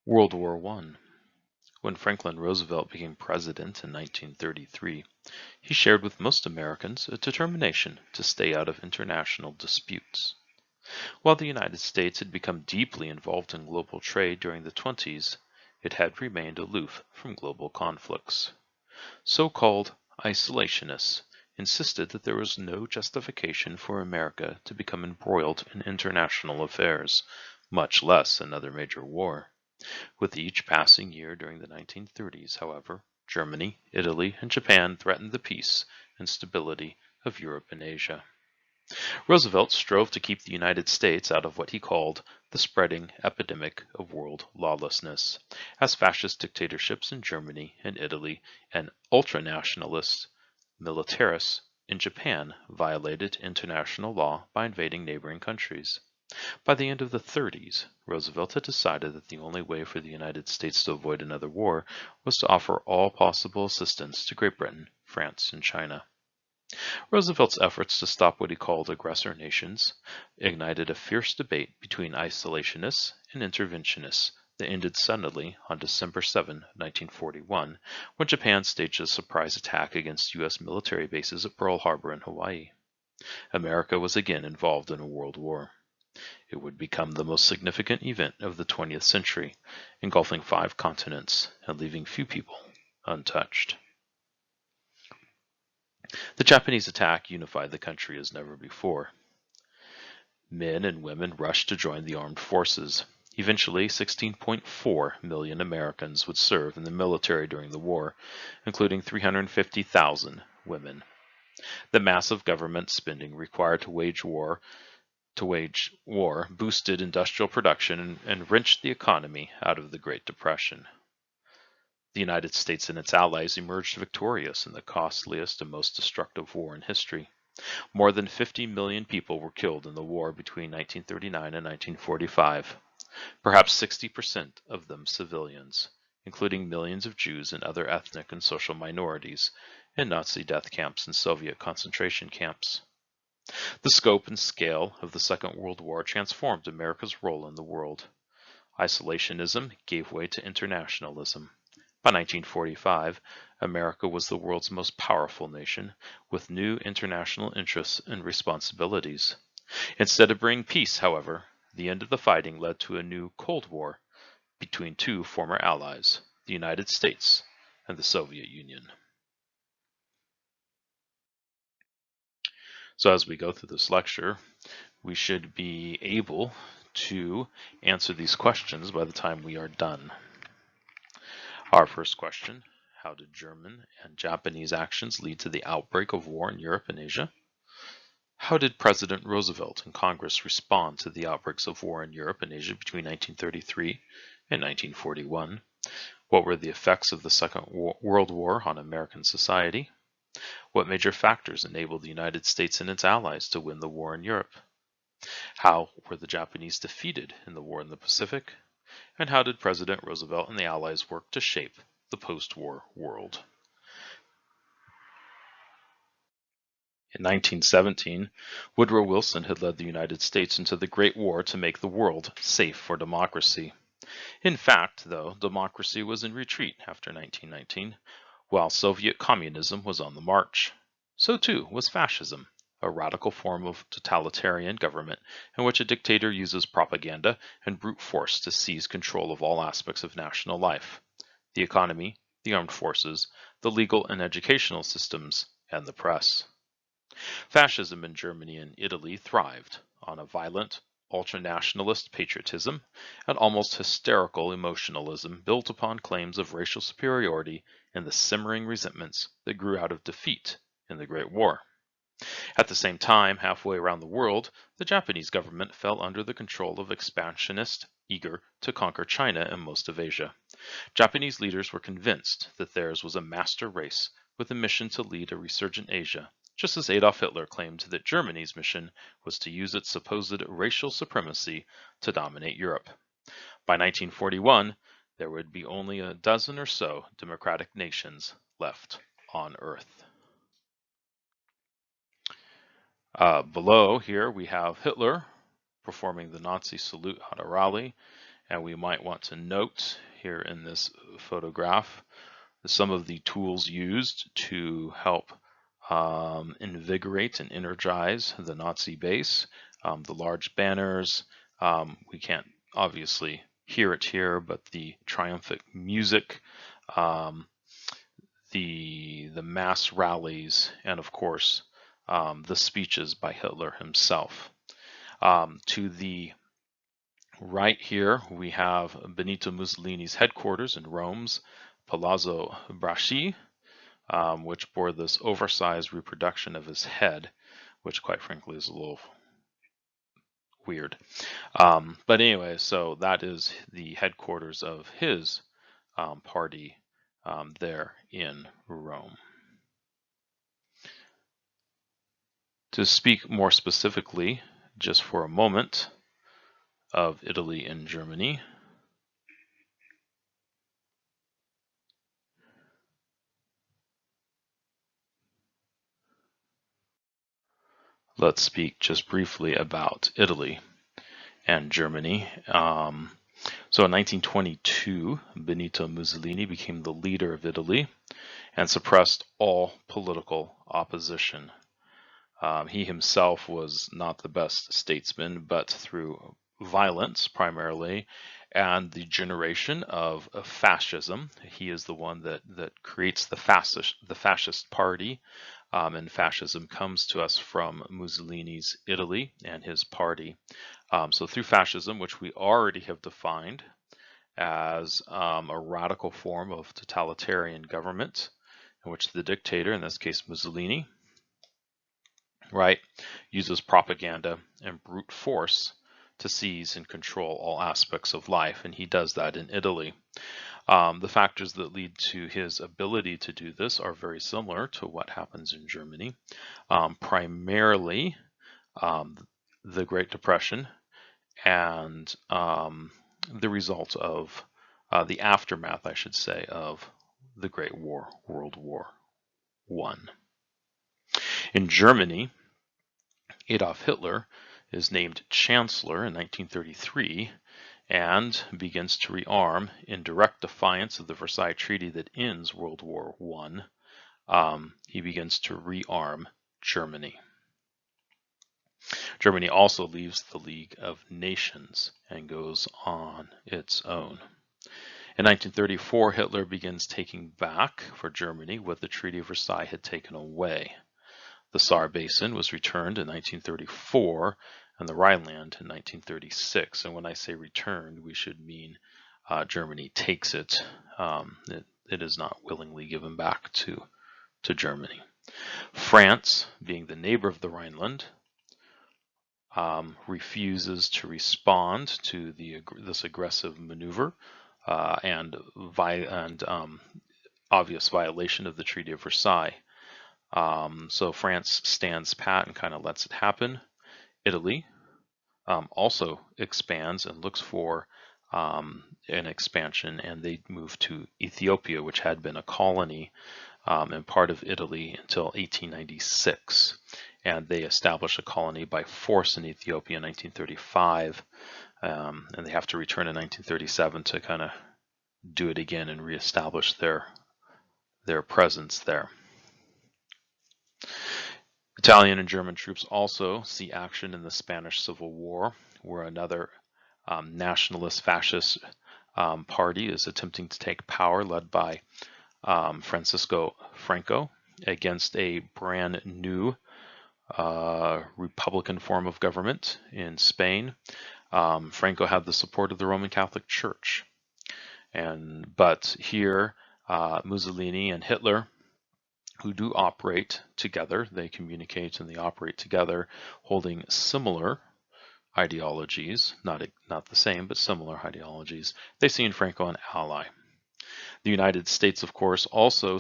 World War I. When Franklin Roosevelt became president in 1933, he shared with most Americans a determination to stay out of international disputes. While the United States had become deeply involved in global trade during the 20s, it had remained aloof from global conflicts. So-called isolationists insisted that there was no justification for America to become embroiled in international affairs, much less another major war. With each passing year during the 1930s, however, Germany, Italy, and Japan threatened the peace and stability of Europe and Asia. Roosevelt strove to keep the United States out of what he called the spreading epidemic of world lawlessness, as fascist dictatorships in Germany and Italy and ultranationalist militarists in Japan violated international law by invading neighboring countries. By the end of the 30s, Roosevelt had decided that the only way for the United States to avoid another war was to offer all possible assistance to Great Britain, France, and China. Roosevelt's efforts to stop what he called aggressor nations ignited a fierce debate between isolationists and interventionists that ended suddenly on December 7, 1941, when Japan staged a surprise attack against U.S. military bases at Pearl Harbor in Hawaii. America was again involved in a world war. It would become the most significant event of the 20th century, engulfing 5 continents and leaving few people untouched. The Japanese attack unified the country as never before. Men and women rushed to join the armed forces. Eventually, 16.4 million Americans would serve in the military during the war, including 350,000 women. The massive government spending required to wage war boosted industrial production and wrenched the economy out of the Great Depression. The United States and its allies emerged victorious in the costliest and most destructive war in history. More than 50 million people were killed in the war between 1939 and 1945, perhaps 60% of them civilians, including millions of Jews and other ethnic and social minorities in Nazi death camps and Soviet concentration camps. The scope and scale of the Second World War transformed America's role in the world. Isolationism gave way to internationalism. By 1945, America was the world's most powerful nation, with new international interests and responsibilities. Instead of bringing peace, however, the end of the fighting led to a new Cold War between 2 former allies, the United States and the Soviet Union. So as we go through this lecture, we should be able to answer these questions by the time we are done. Our first question: how did German and Japanese actions lead to the outbreak of war in Europe and Asia? How did President Roosevelt and Congress respond to the outbreaks of war in Europe and Asia between 1933 and 1941? What were the effects of the Second World War on American society? What major factors enabled the United States and its allies to win the war in Europe? How were the Japanese defeated in the war in the Pacific? And how did President Roosevelt and the Allies work to shape the post-war world? In 1917, Woodrow Wilson had led the United States into the Great War to make the world safe for democracy. In fact, though, democracy was in retreat after 1919, while Soviet communism was on the march. So too was fascism, a radical form of totalitarian government in which a dictator uses propaganda and brute force to seize control of all aspects of national life: the economy, the armed forces, the legal and educational systems, and the press. Fascism in Germany and Italy thrived on a violent, ultranationalist patriotism and almost hysterical emotionalism built upon claims of racial superiority and the simmering resentments that grew out of defeat in the Great War. At the same time, halfway around the world, the Japanese government fell under the control of expansionists eager to conquer China and most of Asia. Japanese leaders were convinced that theirs was a master race with a mission to lead a resurgent Asia, just as Adolf Hitler claimed that Germany's mission was to use its supposed racial supremacy to dominate Europe. By 1941, there would be only a dozen or so democratic nations left on Earth. Below here we have Hitler performing the Nazi salute at a rally, And we might want to note here in this photograph some of the tools used to help invigorate and energize the Nazi base. The large banners, we can't obviously hear it here, but the triumphant music, the mass rallies, and of course the speeches by Hitler himself. To the right here, we have Benito Mussolini's headquarters in Rome's Palazzo Braschi, which bore this oversized reproduction of his head, which quite frankly is a little weird. But anyway, so that is the headquarters of his party there in Rome. To speak more specifically, just for a moment, of Italy and Germany, let's speak just briefly about Italy and Germany. So in 1922, Benito Mussolini became the leader of Italy and suppressed all political opposition. He himself was not the best statesman, but through violence primarily and the generation of fascism, he is the one that creates the fascist party. And fascism comes to us from Mussolini's Italy and his party. So through fascism, which we already have defined as a radical form of totalitarian government, in which the dictator, in this case Mussolini, right, uses propaganda and brute force to seize and control all aspects of life, and he does that in Italy. The factors that lead to his ability to do this are very similar to what happens in Germany. Primarily the Great Depression and the result of the aftermath, I should say, of the Great War, World War I. In Germany, Adolf Hitler is named Chancellor in 1933 and begins to rearm in direct defiance of the Versailles Treaty that ends World War I. He begins to rearm Germany. Germany also leaves the League of Nations and goes on its own. In 1934, Hitler begins taking back for Germany what the Treaty of Versailles had taken away. The Saar Basin was returned in 1934 and the Rhineland in 1936. And when I say returned, we should mean Germany takes it. It is not willingly given back to Germany. France, being the neighbor of the Rhineland, refuses to respond to this aggressive maneuver and obvious violation of the Treaty of Versailles. So France stands pat and kind of lets it happen. Italy also expands and looks for an expansion, and they move to Ethiopia, which had been a colony and part of Italy until 1896. And they establish a colony by force in Ethiopia in 1935, and they have to return in 1937 to kind of do it again and reestablish their presence there. Italian and German troops also see action in the Spanish Civil War, where another nationalist fascist party is attempting to take power, led by Francisco Franco, against a brand new Republican form of government in Spain. Franco had the support of the Roman Catholic Church, but here Mussolini and Hitler, who do operate together, they communicate and they operate together, holding similar ideologies, not the same, but similar ideologies. They see in Franco an ally. The United States, of course, also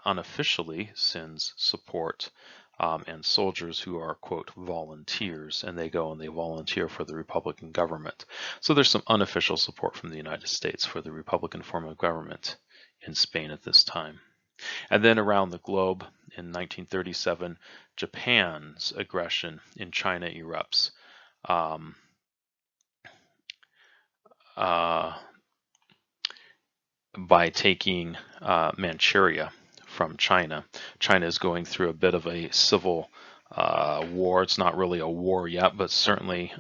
unofficially sends support and soldiers who are, quote, volunteers, and they go and they volunteer for the Republican government. So there's some unofficial support from the United States for the Republican form of government in Spain at this time. And then around the globe, in 1937, Japan's aggression in China erupts. by taking Manchuria from China. China is going through a bit of a civil war. It's not really a war yet, but certainly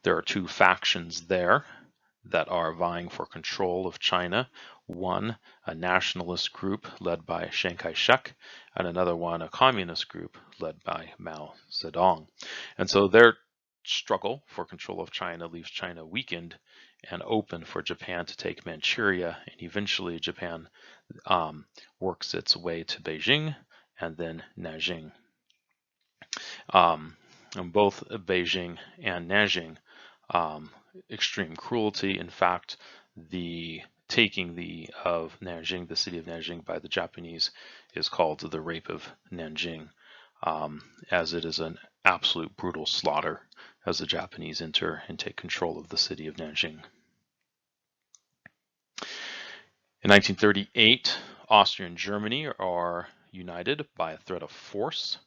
there are two factions there that are vying for control of China. One, a nationalist group led by Chiang Kai-shek, and another one, a communist group led by Mao Zedong. And so their struggle for control of China leaves China weakened and open for Japan to take Manchuria, and eventually Japan works its way to Beijing and then Nanjing. And both Beijing and Nanjing, extreme cruelty. In fact, the taking of Nanjing, the city of Nanjing, by the Japanese is called the Rape of Nanjing, as it is an absolute brutal slaughter as the Japanese enter and take control of the city of Nanjing. In 1938, Austria and Germany are united by a threat of force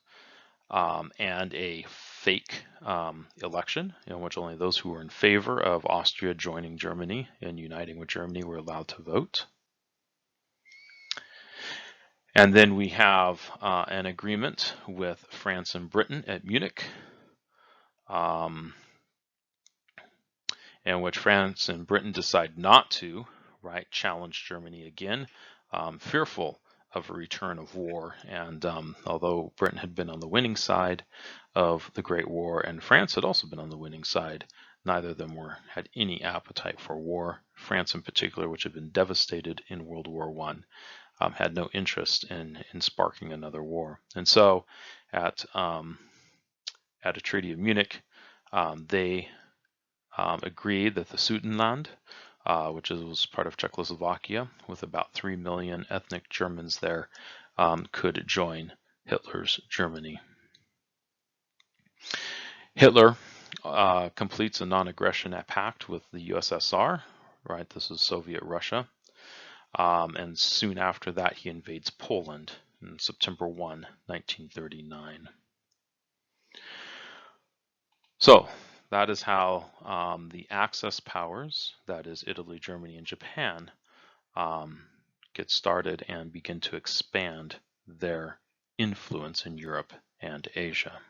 and a fake election in which only those who were in favor of Austria joining Germany and uniting with Germany were allowed to vote. And then we have an agreement with France and Britain at Munich, in which France and Britain decide not to challenge Germany again, fearful of a return of war. And although Britain had been on the winning side of the Great War and France had also been on the winning side, neither of them had any appetite for war. France in particular, which had been devastated in World War I, had no interest in sparking another war. And so at a Treaty of Munich, they agreed that the Sudetenland, which was part of Czechoslovakia, with about 3 million ethnic Germans there, could join Hitler's Germany. Hitler completes a non-aggression pact with the USSR, this is Soviet Russia, and soon after that he invades Poland on September 1, 1939. So that is how the Axis powers, that is Italy, Germany, and Japan, get started and begin to expand their influence in Europe and Asia.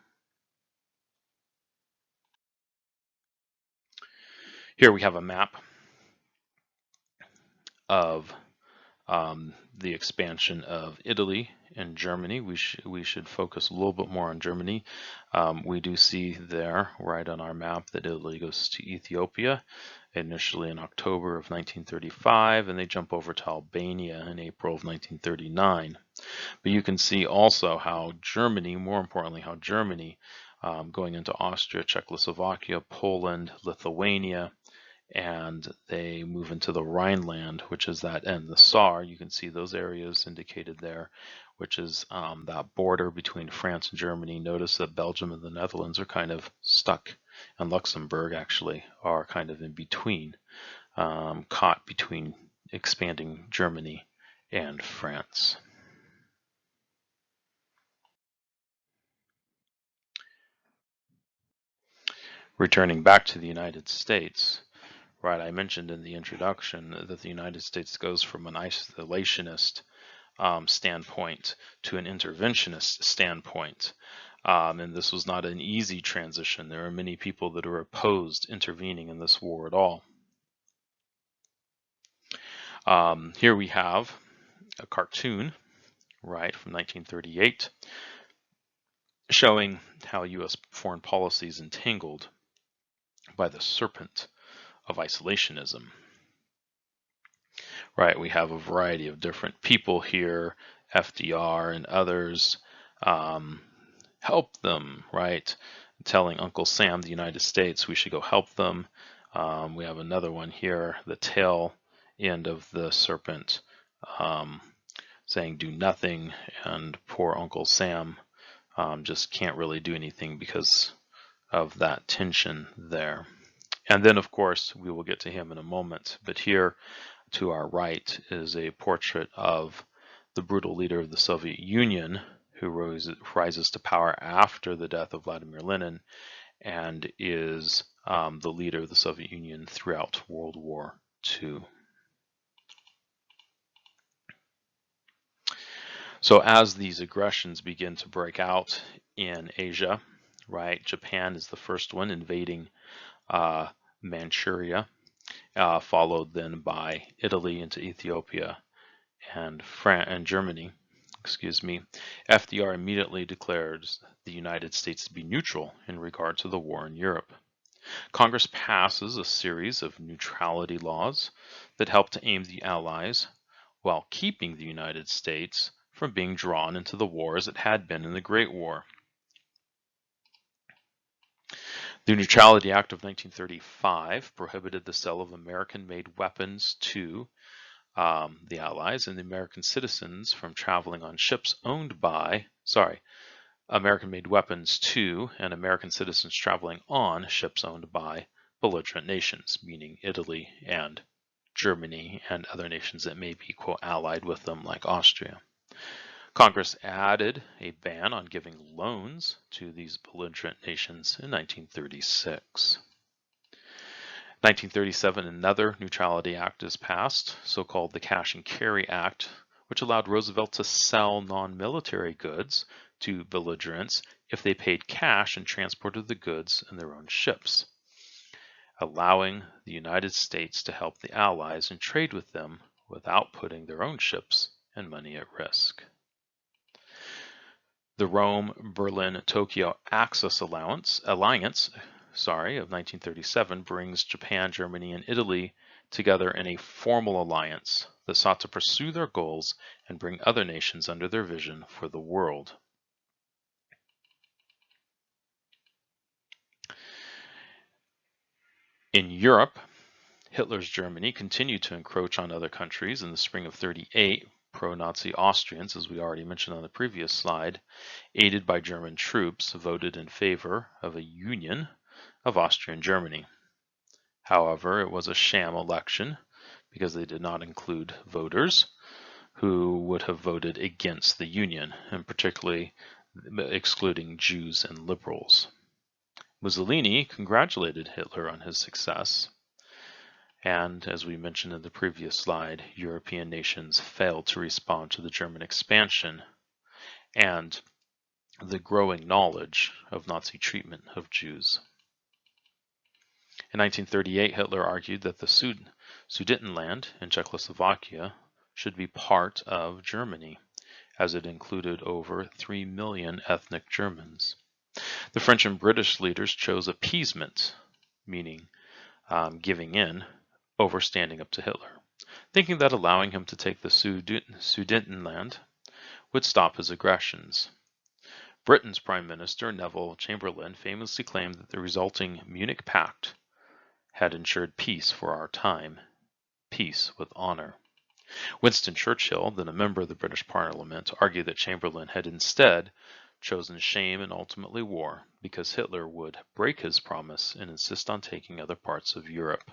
Here we have a map of the expansion of Italy and Germany. We should focus a little bit more on Germany. We do see there, right on our map, that Italy goes to Ethiopia initially in October of 1935, and they jump over to Albania in April of 1939. But you can see also how Germany, more importantly, how Germany, going into Austria, Czechoslovakia, Poland, Lithuania, and they move into the Rhineland, which is that end, the Saar. You can see those areas indicated there, which is that border between France and Germany. Notice that Belgium and the Netherlands are kind of stuck, and Luxembourg actually are kind of in between, caught between expanding Germany and France. Returning back to the United States, I mentioned in the introduction that the United States goes from an isolationist standpoint to an interventionist standpoint. And this was not an easy transition. There are many people that are opposed intervening in this war at all. Here we have a cartoon, from 1938, showing how U.S. foreign policy is entangled by the serpent of isolationism. We have a variety of different people here, FDR and others, help them, telling Uncle Sam, the United States, we should go help them. We have another one here, the tail end of the serpent, saying do nothing, and poor Uncle Sam just can't really do anything because of that tension there. And then, of course, we will get to him in a moment. But here to our right is a portrait of the brutal leader of the Soviet Union who rises to power after the death of Vladimir Lenin. and is the leader of the Soviet Union throughout World War II. So as these aggressions begin to break out in Asia, right, Japan is the first one invading Manchuria, followed then by Italy into Ethiopia and Germany. FDR immediately declares the United States to be neutral in regard to the war in Europe. Congress passes a series of neutrality laws that help to aim the Allies while keeping the United States from being drawn into the war as it had been in the Great War. The Neutrality Act of 1935 prohibited the sale of American-made weapons to the Allies and the American citizens from traveling on ships owned by, American-made weapons to and American citizens traveling on ships owned by belligerent nations, meaning Italy and Germany and other nations that may be, quote, allied with them like Austria. Congress added a ban on giving loans to these belligerent nations in 1936. 1937, another Neutrality Act is passed, so-called the Cash and Carry Act, which allowed Roosevelt to sell non-military goods to belligerents if they paid cash and transported the goods in their own ships, allowing the United States to help the Allies and trade with them without putting their own ships and money at risk. The Rome-Berlin-Tokyo Axis Alliance of 1937 brings Japan, Germany, and Italy together in a formal alliance that sought to pursue their goals and bring other nations under their vision for the world. In Europe, Hitler's Germany continued to encroach on other countries. In the spring of 1938, pro-Nazi Austrians, as we already mentioned on the previous slide, aided by German troops, voted in favor of a union of Austria and Germany. However, it was a sham election because they did not include voters who would have voted against the union, and particularly excluding Jews and liberals. Mussolini congratulated Hitler on his success. And as we mentioned in the previous slide, European nations failed to respond to the German expansion and the growing knowledge of Nazi treatment of Jews. In 1938, Hitler argued that the Sudetenland in Czechoslovakia should be part of Germany, as it included over 3 million ethnic Germans. The French and British leaders chose appeasement, meaning giving in, over standing up to Hitler, thinking that allowing him to take the Sudetenland would stop his aggressions. Britain's Prime Minister Neville Chamberlain famously claimed that the resulting Munich Pact had ensured peace for our time, peace with honor. Winston Churchill, then a member of the British Parliament, argued that Chamberlain had instead chosen shame and ultimately war because Hitler would break his promise and insist on taking other parts of Europe.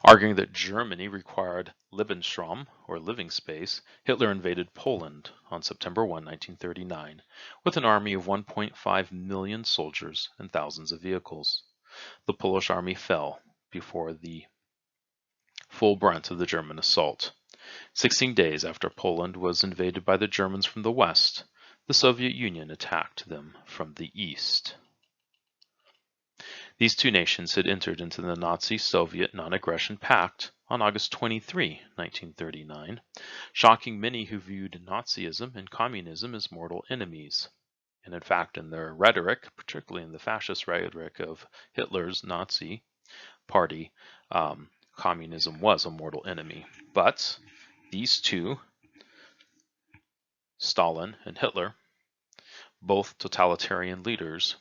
Arguing that Germany required Lebensraum, or living space, Hitler invaded Poland on September 1, 1939, with an army of 1.5 million soldiers and thousands of vehicles. The Polish army fell before the full brunt of the German assault. 16 days after Poland was invaded by the Germans from the west, the Soviet Union attacked them from the east. These two nations had entered into the Nazi-Soviet Non-Aggression Pact on August 23, 1939, shocking many who viewed Nazism and communism as mortal enemies. And in fact, in their rhetoric, particularly in the fascist rhetoric of Hitler's Nazi party, communism was a mortal enemy. But these two, Stalin and Hitler, both totalitarian leaders,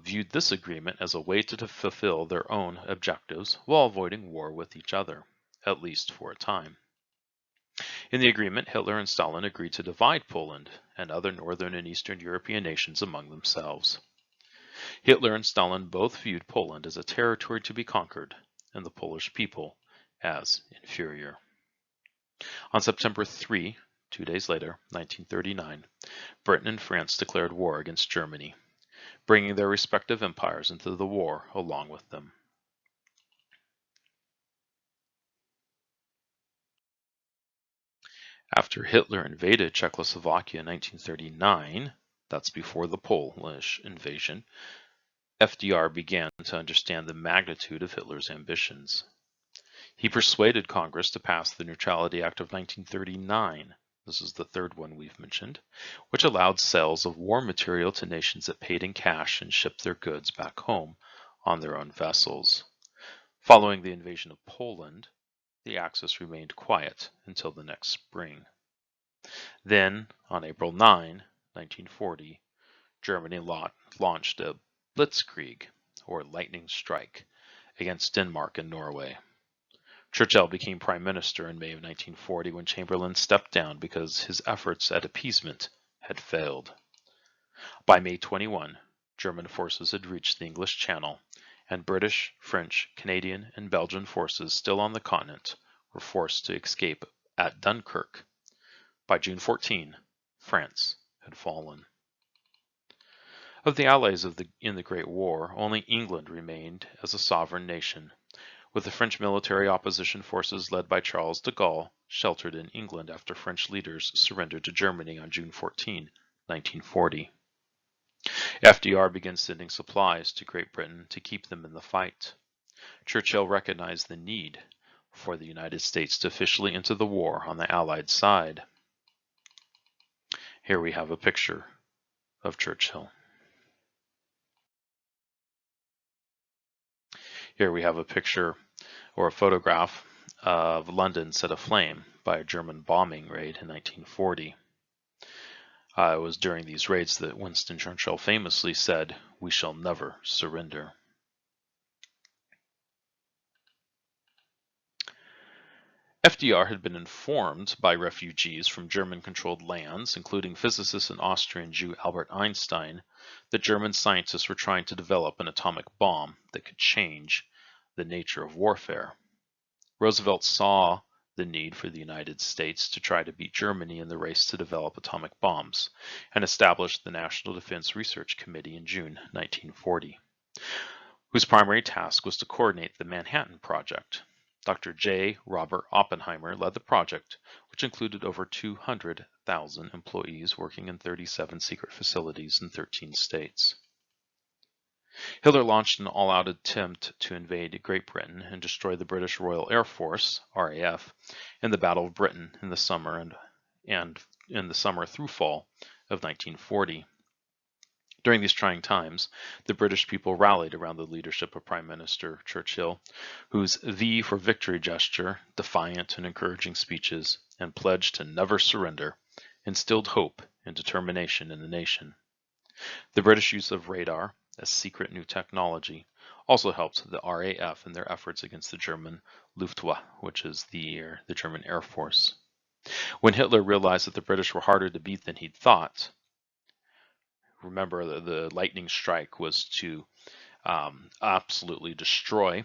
viewed this agreement as a way to fulfill their own objectives while avoiding war with each other, at least for a time. In the agreement, Hitler and Stalin agreed to divide Poland and other northern and eastern European nations among themselves. Hitler and Stalin both viewed Poland as a territory to be conquered and the Polish people as inferior. On September 3, 2 days later, 1939, Britain and France declared war against Germany, bringing their respective empires into the war along with them. After Hitler invaded Czechoslovakia in 1939, that's before the Polish invasion, FDR began to understand the magnitude of Hitler's ambitions. He persuaded Congress to pass the Neutrality Act of 1939. This is the third one we've mentioned, which allowed sales of war material to nations that paid in cash and shipped their goods back home on their own vessels. Following the invasion of Poland, the Axis remained quiet until the next spring. Then, on April 9, 1940, Germany launched a blitzkrieg, or lightning strike, against Denmark and Norway. Churchill became prime minister in May of 1940 when Chamberlain stepped down because his efforts at appeasement had failed. By May 21, German forces had reached the English Channel, and British, French, Canadian, and Belgian forces still on the continent were forced to escape at Dunkirk. By June 14, France had fallen. Of the allies in the Great War, only England remained as a sovereign nation, with the French military opposition forces led by Charles de Gaulle sheltered in England after French leaders surrendered to Germany on June 14, 1940. FDR began sending supplies to Great Britain to keep them in the fight. Churchill recognized the need for the United States to officially enter the war on the Allied side. Here we have a picture of Churchill. Here we have a picture or a photograph of London set aflame by a German bombing raid in 1940. It was during these raids that Winston Churchill famously said, "We shall never surrender." FDR had been informed by refugees from German-controlled lands, including physicist and Austrian Jew Albert Einstein, that German scientists were trying to develop an atomic bomb that could change the nature of warfare. Roosevelt saw the need for the United States to try to beat Germany in the race to develop atomic bombs, and established the National Defense Research Committee in June 1940, whose primary task was to coordinate the Manhattan Project. Dr. J. Robert Oppenheimer led the project, which included over 200,000 employees working in 37 secret facilities in 13 states. Hitler launched an all-out attempt to invade Great Britain and destroy the British Royal Air Force, RAF, in the Battle of Britain in the summer and in the summer through fall of 1940. During these trying times, the British people rallied around the leadership of Prime Minister Churchill, whose V for Victory gesture, defiant and encouraging speeches, and pledge to never surrender instilled hope and determination in the nation. The British use of radar, a secret new technology, also helped the RAF in their efforts against the German Luftwaffe, which is the German Air Force. When Hitler realized that the British were harder to beat than he'd thought, remember the lightning strike was to absolutely destroy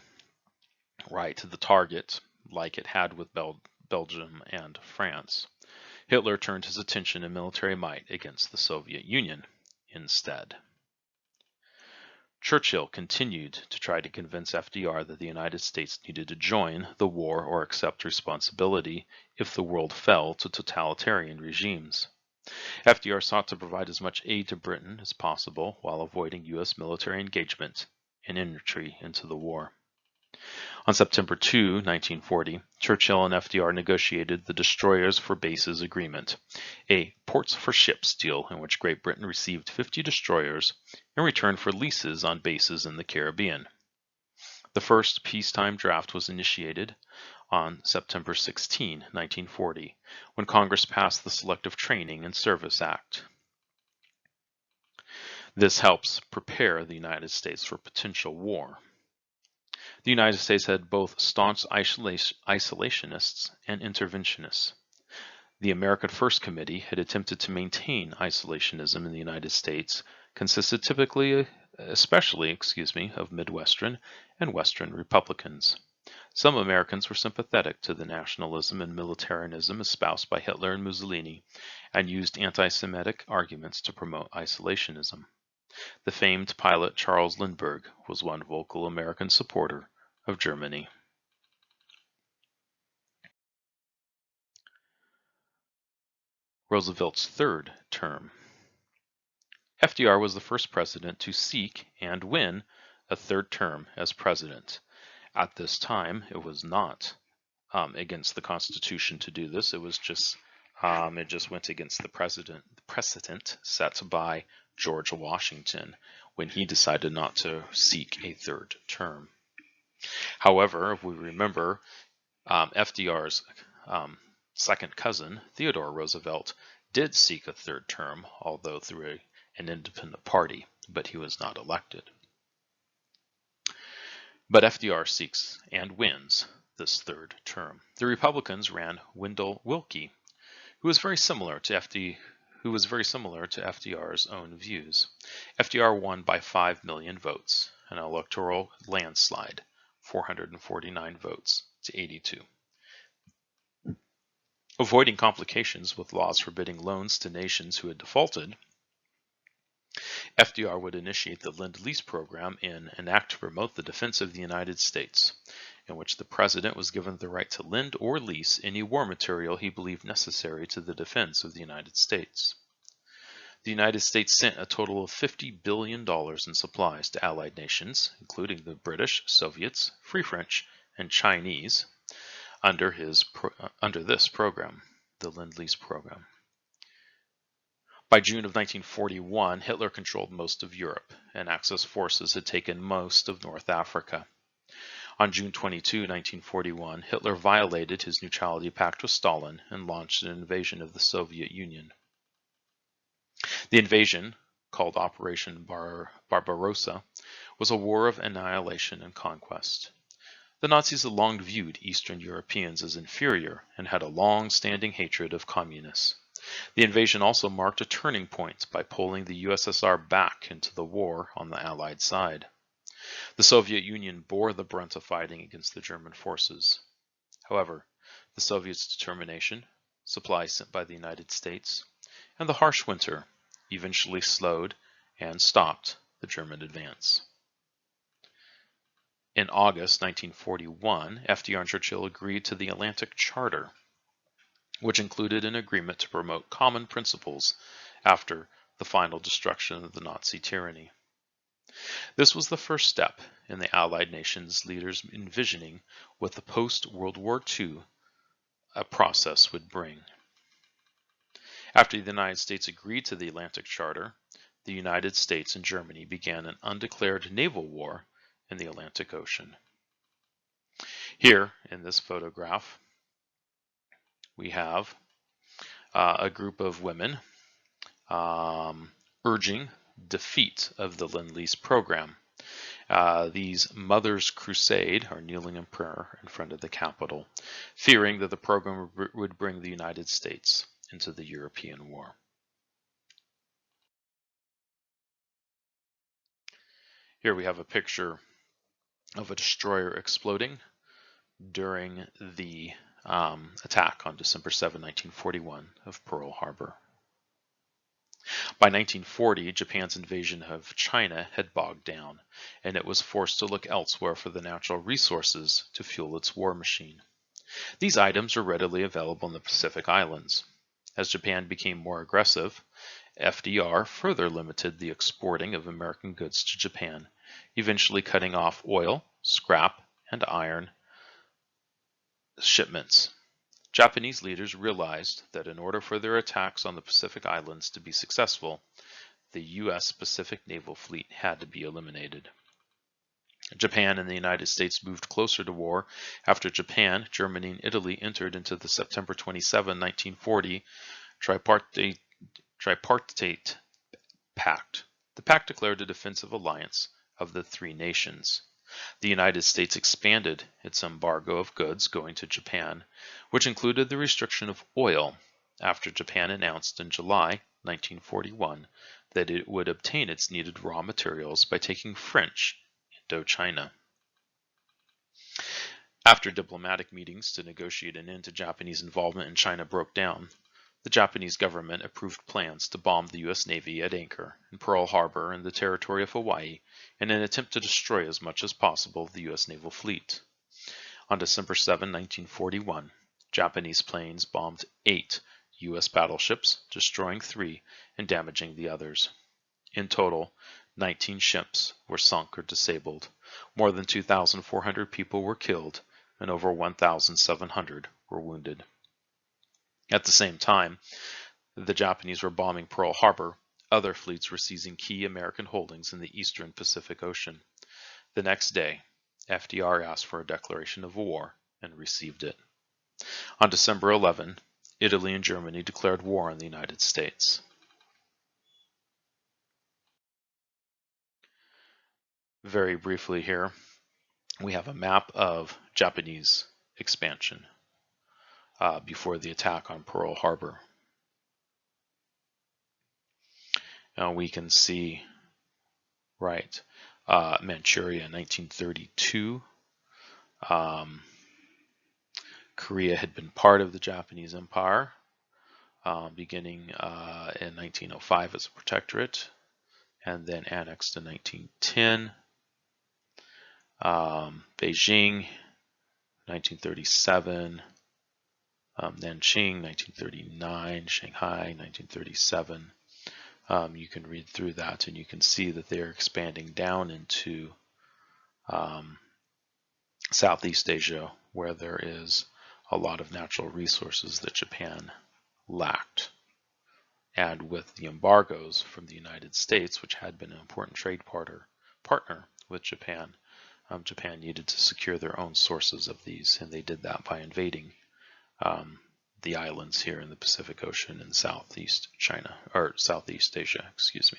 the target like it had with Belgium and France. Hitler turned his attention and military might against the Soviet Union instead. Churchill continued to try to convince FDR that the United States needed to join the war or accept responsibility if the world fell to totalitarian regimes. FDR sought to provide as much aid to Britain as possible while avoiding U.S. military engagement and entry into the war. On September 2, 1940, Churchill and FDR negotiated the Destroyers for Bases Agreement, a ports for ships deal in which Great Britain received 50 destroyers in return for leases on bases in the Caribbean. The first peacetime draft was initiated on September 16, 1940, when Congress passed the Selective Training and Service Act. This helps prepare the United States for potential war. The United States had both staunch isolationists and interventionists. The American First Committee had attempted to maintain isolationism in the United States, consisted especially of Midwestern and Western Republicans. Some Americans were sympathetic to the nationalism and militarism espoused by Hitler and Mussolini and used anti-Semitic arguments to promote isolationism. The famed pilot Charles Lindbergh was one vocal American supporter of Germany. Roosevelt's third term. FDR was the first president to seek and win a third term as president. At this time, it was not against the Constitution to do this. It was just it just went against the precedent set by George Washington when he decided not to seek a third term. However, if we remember, FDR's second cousin, Theodore Roosevelt, did seek a third term, although through an independent party, but he was not elected. But FDR seeks and wins this third term. The Republicans ran Wendell Willkie, who was very similar to FDR's own views. FDR won by 5 million votes, an electoral landslide, 449 votes to 82. Avoiding complications with laws forbidding loans to nations who had defaulted, FDR would initiate the Lend-Lease program in an act to promote the defense of the United States, in which the president was given the right to lend or lease any war material he believed necessary to the defense of the United States. The United States sent a total of $50 billion in supplies to allied nations, including the British, Soviets, Free French, and Chinese, under this program, the Lend-Lease program. By June of 1941, Hitler controlled most of Europe, and Axis forces had taken most of North Africa. On June 22, 1941, Hitler violated his neutrality pact with Stalin and launched an invasion of the Soviet Union. The invasion, called Operation Barbarossa, was a war of annihilation and conquest. The Nazis had long viewed Eastern Europeans as inferior and had a long-standing hatred of communists. The invasion also marked a turning point by pulling the USSR back into the war on the Allied side. The Soviet Union bore the brunt of fighting against the German forces. However, the Soviets' determination, supplies sent by the United States, and the harsh winter eventually slowed and stopped the German advance. In August 1941, FDR and Churchill agreed to the Atlantic Charter, which included an agreement to promote common principles after the final destruction of the Nazi tyranny. This was the first step in the Allied nations' leaders envisioning what the post-World War II process would bring. After the United States agreed to the Atlantic Charter, the United States and Germany began an undeclared naval war in the Atlantic Ocean. Here, in this photograph, we have a group of women urging defeat of the Lend-Lease program. These Mothers Crusade are kneeling in prayer in front of the Capitol, fearing that the program would bring the United States into the European war. Here we have a picture of a destroyer exploding during the attack on December 7, 1941 of Pearl Harbor. By 1940, Japan's invasion of China had bogged down, and it was forced to look elsewhere for the natural resources to fuel its war machine. These items are readily available in the Pacific Islands. As Japan became more aggressive, FDR further limited the exporting of American goods to Japan, eventually cutting off oil, scrap, and iron shipments. Japanese leaders realized that in order for their attacks on the Pacific Islands to be successful, the U.S. Pacific Naval Fleet had to be eliminated. Japan and the United States moved closer to war after Japan, Germany, and Italy entered into the September 27, 1940 Tripartite Pact. The pact declared a defensive alliance of the three nations. The United States expanded its embargo of goods going to Japan, which included the restriction of oil after Japan announced in July 1941 that it would obtain its needed raw materials by taking French Indochina. After diplomatic meetings to negotiate an end to Japanese involvement in China broke down, the Japanese government approved plans to bomb the U.S. Navy at anchor in Pearl Harbor in the territory of Hawaii in an attempt to destroy as much as possible of the U.S. naval fleet. On December 7, 1941, Japanese planes bombed 8 U.S. battleships, destroying 3 and damaging the others. In total, 19 ships were sunk or disabled, more than 2,400 people were killed, and over 1,700 were wounded. At the same time, the Japanese were bombing Pearl Harbor. Other fleets were seizing key American holdings in the eastern Pacific Ocean. The next day, FDR asked for a declaration of war and received it. On December 11, Italy and Germany declared war on the United States. Very briefly here, we have a map of Japanese expansion before the attack on Pearl Harbor. Now we can see, right, Manchuria in 1932. Korea had been part of the Japanese Empire beginning in 1905 as a protectorate, and then annexed in 1910. Beijing, 1937. Nanjing, 1939. Shanghai, 1937. You can read through that and you can see that they're expanding down into Southeast Asia, where there is a lot of natural resources that Japan lacked. And with the embargoes from the United States, which had been an important trade partner with Japan, Japan needed to secure their own sources of these, and they did that by invading the islands here in the Pacific Ocean in Southeast China, or Southeast Asia, excuse me.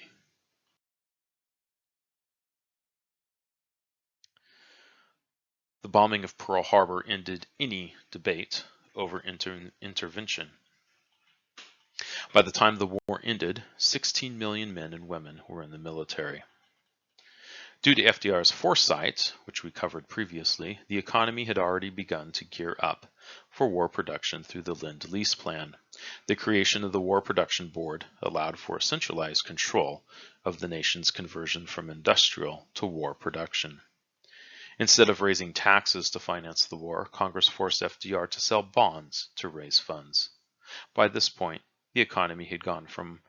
The bombing of Pearl Harbor ended any debate over intervention. By the time the war ended, 16 million men and women were in the military. Due to FDR's foresight, which we covered previously, the economy had already begun to gear up for war production through the Lend-Lease Plan. The creation of the War Production Board allowed for a centralized control of the nation's conversion from industrial to war production. Instead of raising taxes to finance the war, Congress forced FDR to sell bonds to raise funds. By this point, the economy had gone from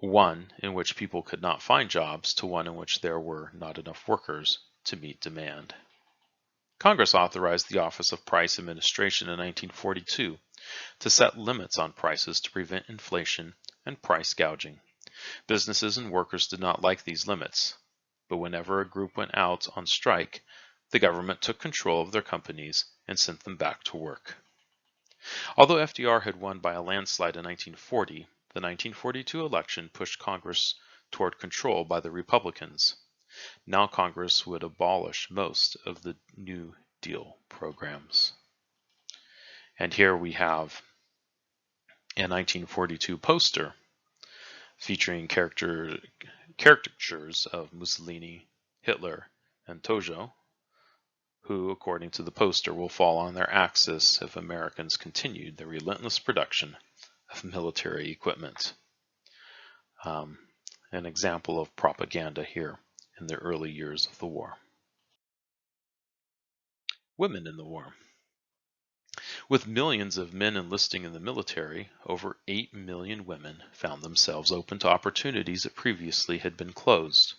one in which people could not find jobs to one in which there were not enough workers to meet demand. Congress authorized the Office of Price Administration in 1942 to set limits on prices to prevent inflation and price gouging. Businesses and workers did not like these limits, but whenever a group went out on strike, the government took control of their companies and sent them back to work. Although FDR had won by a landslide in 1940, the 1942 election pushed Congress toward control by the Republicans. Now Congress would abolish most of the New Deal programs. And here we have a 1942 poster featuring caricatures of Mussolini, Hitler, and Tojo, who, according to the poster, will fall on their axis if Americans continued their relentless production of military equipment. An example of propaganda here in the early years of the war. Women in the war. With millions of men enlisting in the military, over 8 million women found themselves open to opportunities that previously had been closed.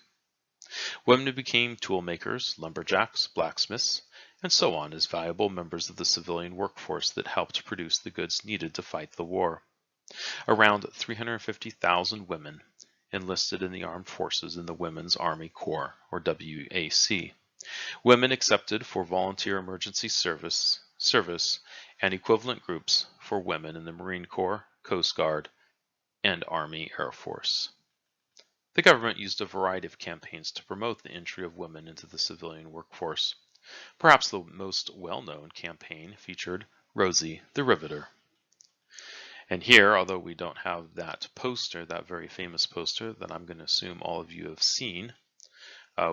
Women became tool makers, lumberjacks, blacksmiths, and so on as valuable members of the civilian workforce that helped produce the goods needed to fight the war. Around 350,000 women enlisted in the armed forces in the Women's Army Corps, or WAC. Women accepted for volunteer emergency service and equivalent groups for women in the Marine Corps, Coast Guard, and Army Air Force. The government used a variety of campaigns to promote the entry of women into the civilian workforce. Perhaps the most well-known campaign featured Rosie the Riveter. And here, although we don't have that poster, that very famous poster that I'm going to assume all of you have seen,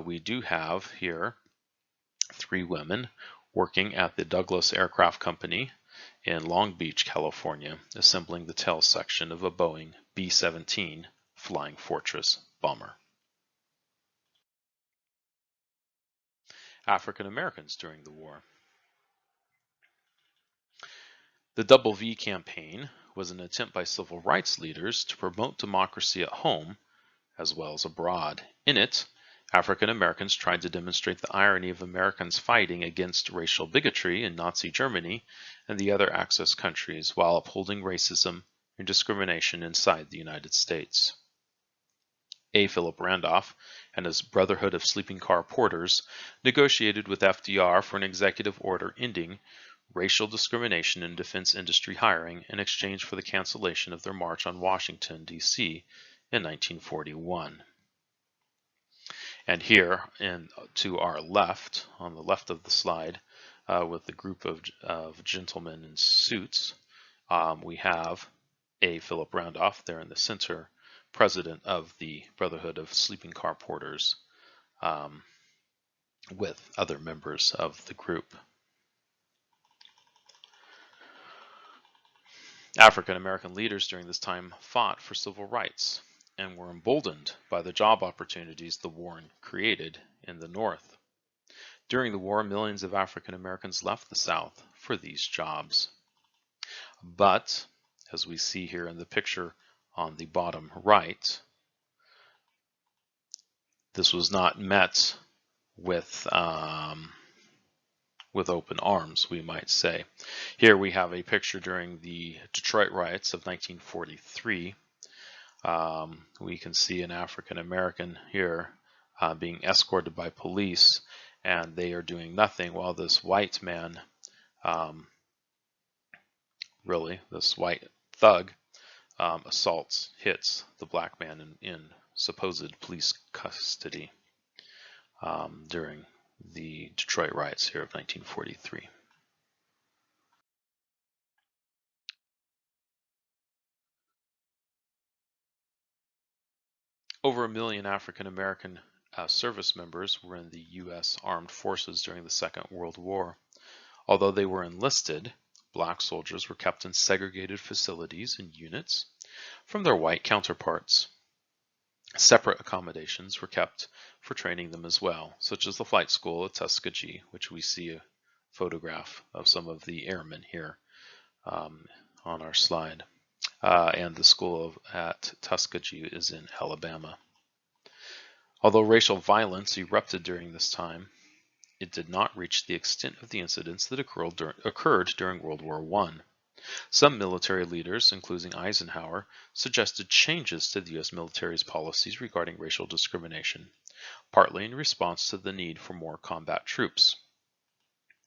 we do have here 3 women, working at the Douglas Aircraft Company in Long Beach, California, assembling the tail section of a Boeing B-17 Flying Fortress bomber. African Americans during the war. The Double V campaign was an attempt by civil rights leaders to promote democracy at home as well as abroad. In it, African Americans tried to demonstrate the irony of Americans fighting against racial bigotry in Nazi Germany and the other Axis countries while upholding racism and discrimination inside the United States. A. Philip Randolph and his Brotherhood of Sleeping Car Porters negotiated with FDR for an executive order ending racial discrimination in defense industry hiring in exchange for the cancellation of their March on Washington, D.C. in 1941. And here, to our left, on the left of the slide, with the group of gentlemen in suits, we have A. Philip Randolph there in the center, president of the Brotherhood of Sleeping Car Porters, with other members of the group. African American leaders during this time fought for civil rights and were emboldened by the job opportunities the war created in the North. During the war, millions of African Americans left the South for these jobs. But, as we see here in the picture on the bottom right, this was not met with open arms, we might say. Here we have a picture during the Detroit riots of 1943. We can see an African American here being escorted by police, and they are doing nothing while this white man, this white thug, hits the black man in supposed police custody during the Detroit riots here of 1943. Over 1 million African American service members were in the U.S. Armed Forces during the Second World War. Although they were enlisted, black soldiers were kept in segregated facilities and units from their white counterparts. Separate accommodations were kept for training them as well, such as the flight school at Tuskegee, which we see a photograph of some of the airmen here on our slide. And the school at Tuskegee is in Alabama. Although racial violence erupted during this time, it did not reach the extent of the incidents that occurred during World War I. Some military leaders, including Eisenhower, suggested changes to the U.S. military's policies regarding racial discrimination, partly in response to the need for more combat troops.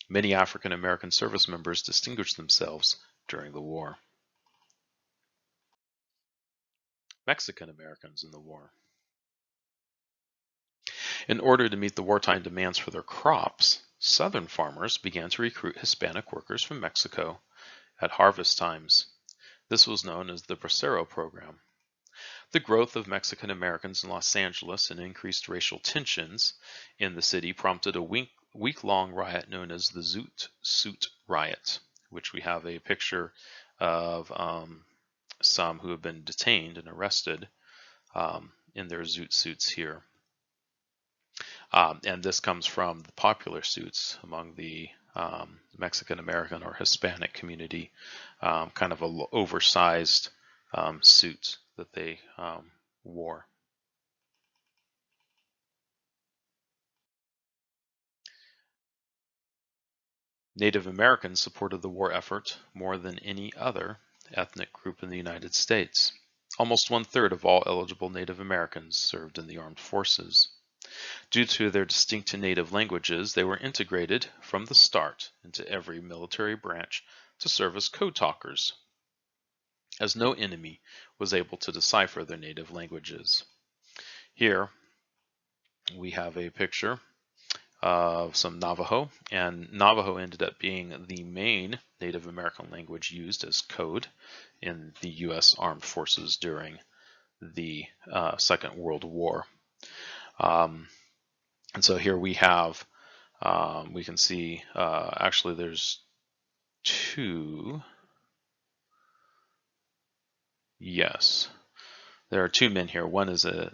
Many African American service members distinguished themselves during the war. Mexican Americans in the war. In order to meet the wartime demands for their crops, Southern farmers began to recruit Hispanic workers from Mexico at harvest times. This was known as the Bracero program. The growth of Mexican Americans in Los Angeles and increased racial tensions in the city prompted a week-long riot known as the Zoot Suit Riot, which we have a picture of some who have been detained and arrested in their zoot suits here. And this comes from the popular suits among the Mexican American or Hispanic community, kind of an oversized suit that they wore. Native Americans supported the war effort more than any other ethnic group in the United States. Almost 1/3 of all eligible Native Americans served in the armed forces. Due to their distinct native languages, they were integrated from the start into every military branch to serve as code talkers, as no enemy was able to decipher their native languages. Here we have a picture of some Navajo, and Navajo ended up being the main Native American language used as code in the U.S. Armed Forces during the Second World War. And so here we have We can see actually there's two. Yes, there are two men here. One is a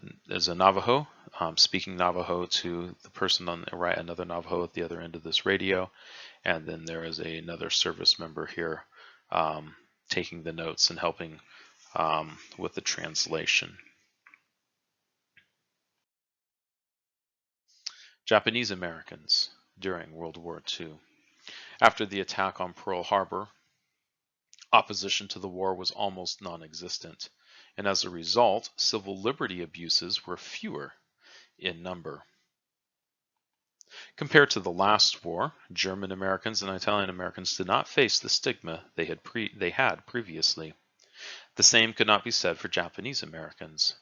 Navajo speaking Navajo to the person on the right, another Navajo at the other end of this radio, and then there is another service member here taking the notes and helping with the translation. Japanese Americans during World War II. After the attack on Pearl Harbor, opposition to the war was almost non-existent, and as a result, civil liberty abuses were fewer in number. Compared to the last war, German Americans and Italian Americans did not face the stigma they had previously. The same could not be said for Japanese Americans.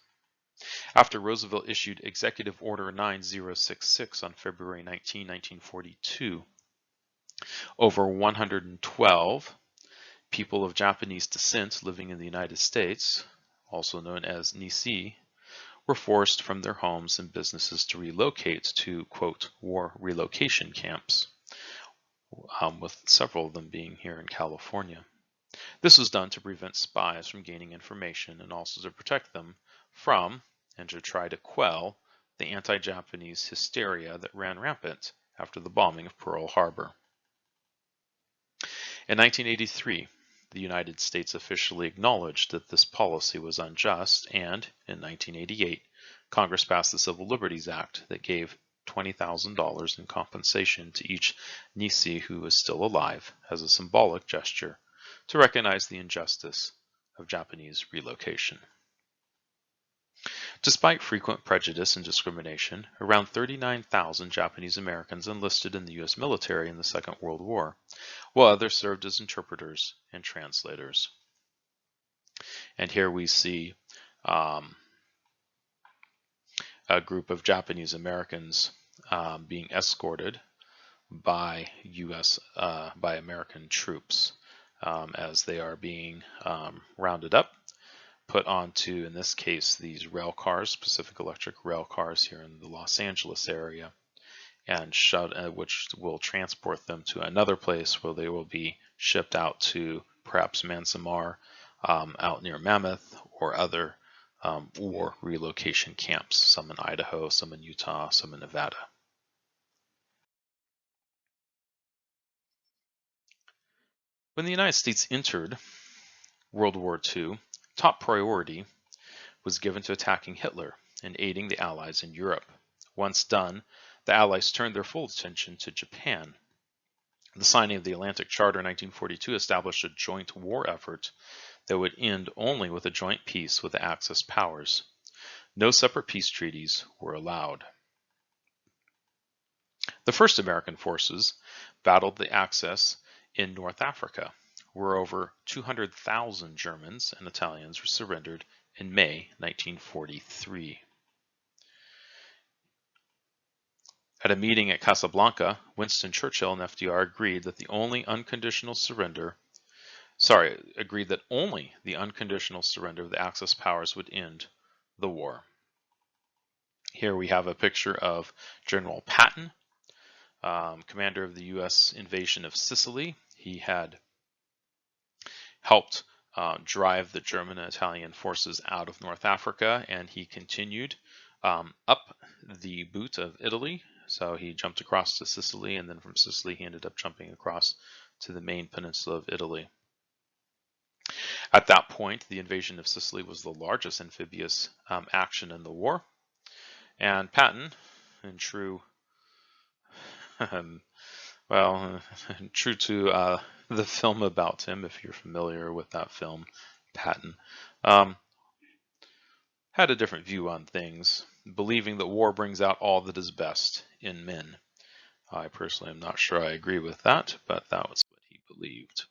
After Roosevelt issued Executive Order 9066 on February 19, 1942, over 112 people of Japanese descent living in the United States, also known as Nisei, were forced from their homes and businesses to relocate to, quote, war relocation camps, with several of them being here in California. This was done to prevent spies from gaining information and also to protect them from and to try to quell the anti-Japanese hysteria that ran rampant after the bombing of Pearl Harbor. In 1983, the United States officially acknowledged that this policy was unjust, and in 1988, Congress passed the Civil Liberties Act that gave $20,000 in compensation to each Nisei who is still alive as a symbolic gesture to recognize the injustice of Japanese relocation. Despite frequent prejudice and discrimination, around 39,000 Japanese Americans enlisted in the U.S. military in the Second World War, while others served as interpreters and translators. And here we see a group of Japanese Americans being escorted by by American troops as they are being rounded up, put onto, in this case, these rail cars, Pacific Electric rail cars here in the Los Angeles area, and which will transport them to another place where they will be shipped out to perhaps Manzanar, out near Mammoth, or other war relocation camps, some in Idaho, some in Utah, some in Nevada. When the United States entered World War II, top priority was given to attacking Hitler and aiding the Allies in Europe. Once done, the Allies turned their full attention to Japan. The signing of the Atlantic Charter in 1942 established a joint war effort that would end only with a joint peace with the Axis powers. No separate peace treaties were allowed. The first American forces battled the Axis in North Africa, where over 200,000 Germans and Italians were surrendered in May 1943. At a meeting at Casablanca, Winston Churchill and FDR agreed that only the unconditional surrender of the Axis powers would end the war. Here we have a picture of General Patton, commander of the U.S. invasion of Sicily. He had helped drive the German and Italian forces out of North Africa, and he continued up the boot of Italy. So he jumped across to Sicily, and then from Sicily he ended up jumping across to the main peninsula of Italy. At that point, the invasion of Sicily was the largest amphibious action in the war. And Patton, in true true to the film about him, if you're familiar with that film, Patton, had a different view on things, believing that war brings out all that is best in men. I personally am not sure I agree with that, but that was what he believed.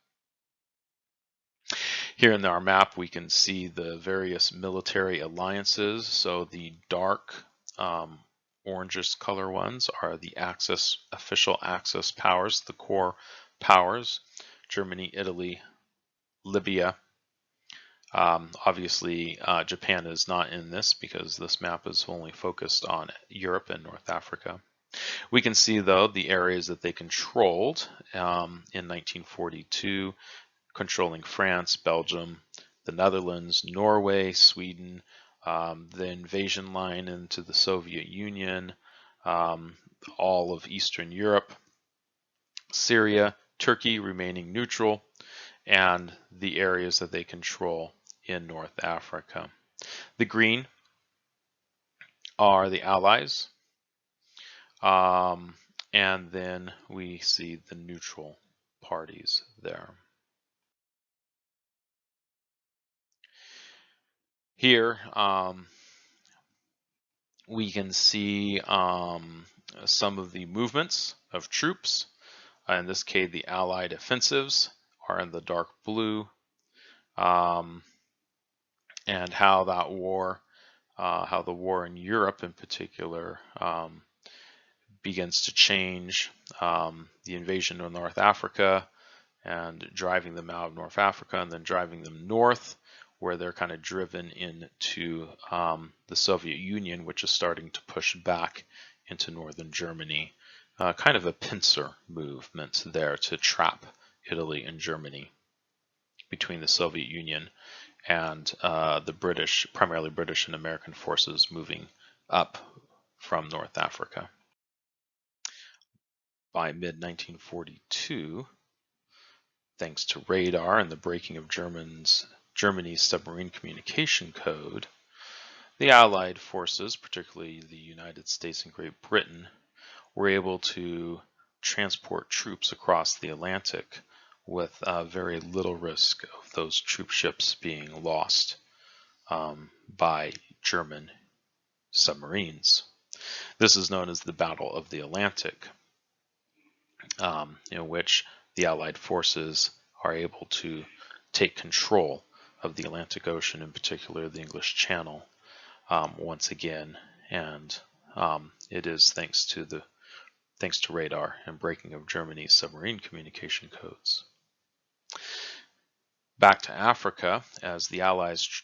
Here in our map, we can see the various military alliances. So the dark orangish color ones are the official Axis powers, the core powers: Germany, Italy, Libya. Obviously, Japan is not in this because this map is only focused on Europe and North Africa. We can see, though, the areas that they controlled in 1942, controlling France, Belgium, the Netherlands, Norway, Sweden, the invasion line into the Soviet Union, all of Eastern Europe, Syria, Turkey remaining neutral, and the areas that they control in North Africa. The green are the Allies, and then we see the neutral parties there. Here, we can see some of the movements of troops. In this case, the Allied offensives are in the dark blue, and how that war, how the war in Europe in particular, begins to change. The invasion of North Africa and driving them out of North Africa, and then driving them north, where they're kind of driven into the Soviet Union, which is starting to push back into northern Germany. Kind of a pincer movement there to trap Italy and Germany between the Soviet Union and the British, primarily British and American forces moving up from North Africa. By mid-1942, thanks to radar and the breaking of Germany's submarine communication code, the Allied forces, particularly the United States and Great Britain, were able to transport troops across the Atlantic with very little risk of those troop ships being lost by German submarines. This is known as the Battle of the Atlantic, in which the Allied forces are able to take control of the Atlantic Ocean, in particular the English Channel, once again, and it is thanks to radar and breaking of Germany's submarine communication codes. Back to Africa, as the Allies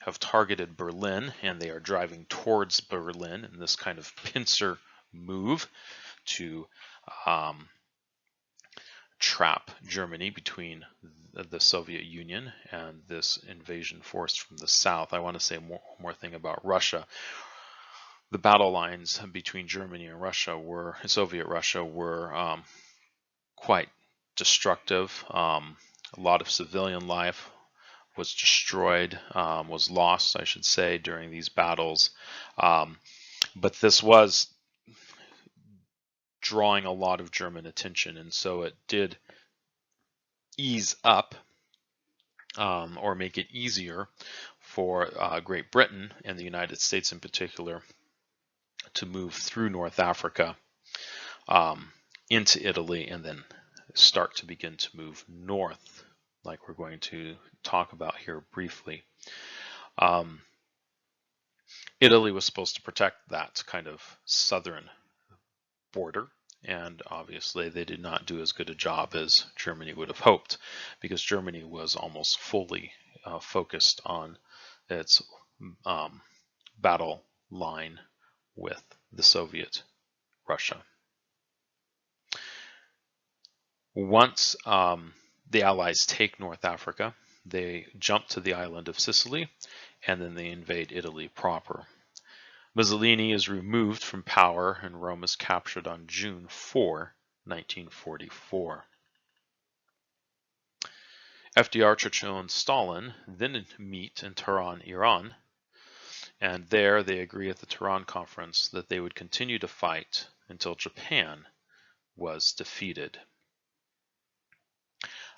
have targeted Berlin and they are driving towards Berlin in this kind of pincer move to trap Germany between the Soviet Union and this invasion force from the south. I want to say more thing about Russia. The battle lines between Germany and Soviet Russia were quite destructive. A lot of civilian life was destroyed, was lost, I should say, during these battles. But this was drawing a lot of German attention, and so it did ease up or make it easier for Great Britain and the United States in particular to move through North Africa into Italy and then start to begin to move north, like we're going to talk about here briefly. Italy was supposed to protect that kind of southern border, and obviously they did not do as good a job as Germany would have hoped, because Germany was almost fully focused on its battle line with the Soviet Russia. Once the Allies take North Africa, they jump to the island of Sicily, and then they invade Italy proper. Mussolini is removed from power, and Rome is captured on June 4, 1944. FDR, Churchill, and Stalin then meet in Tehran, Iran, and there they agree at the Tehran Conference that they would continue to fight until Japan was defeated.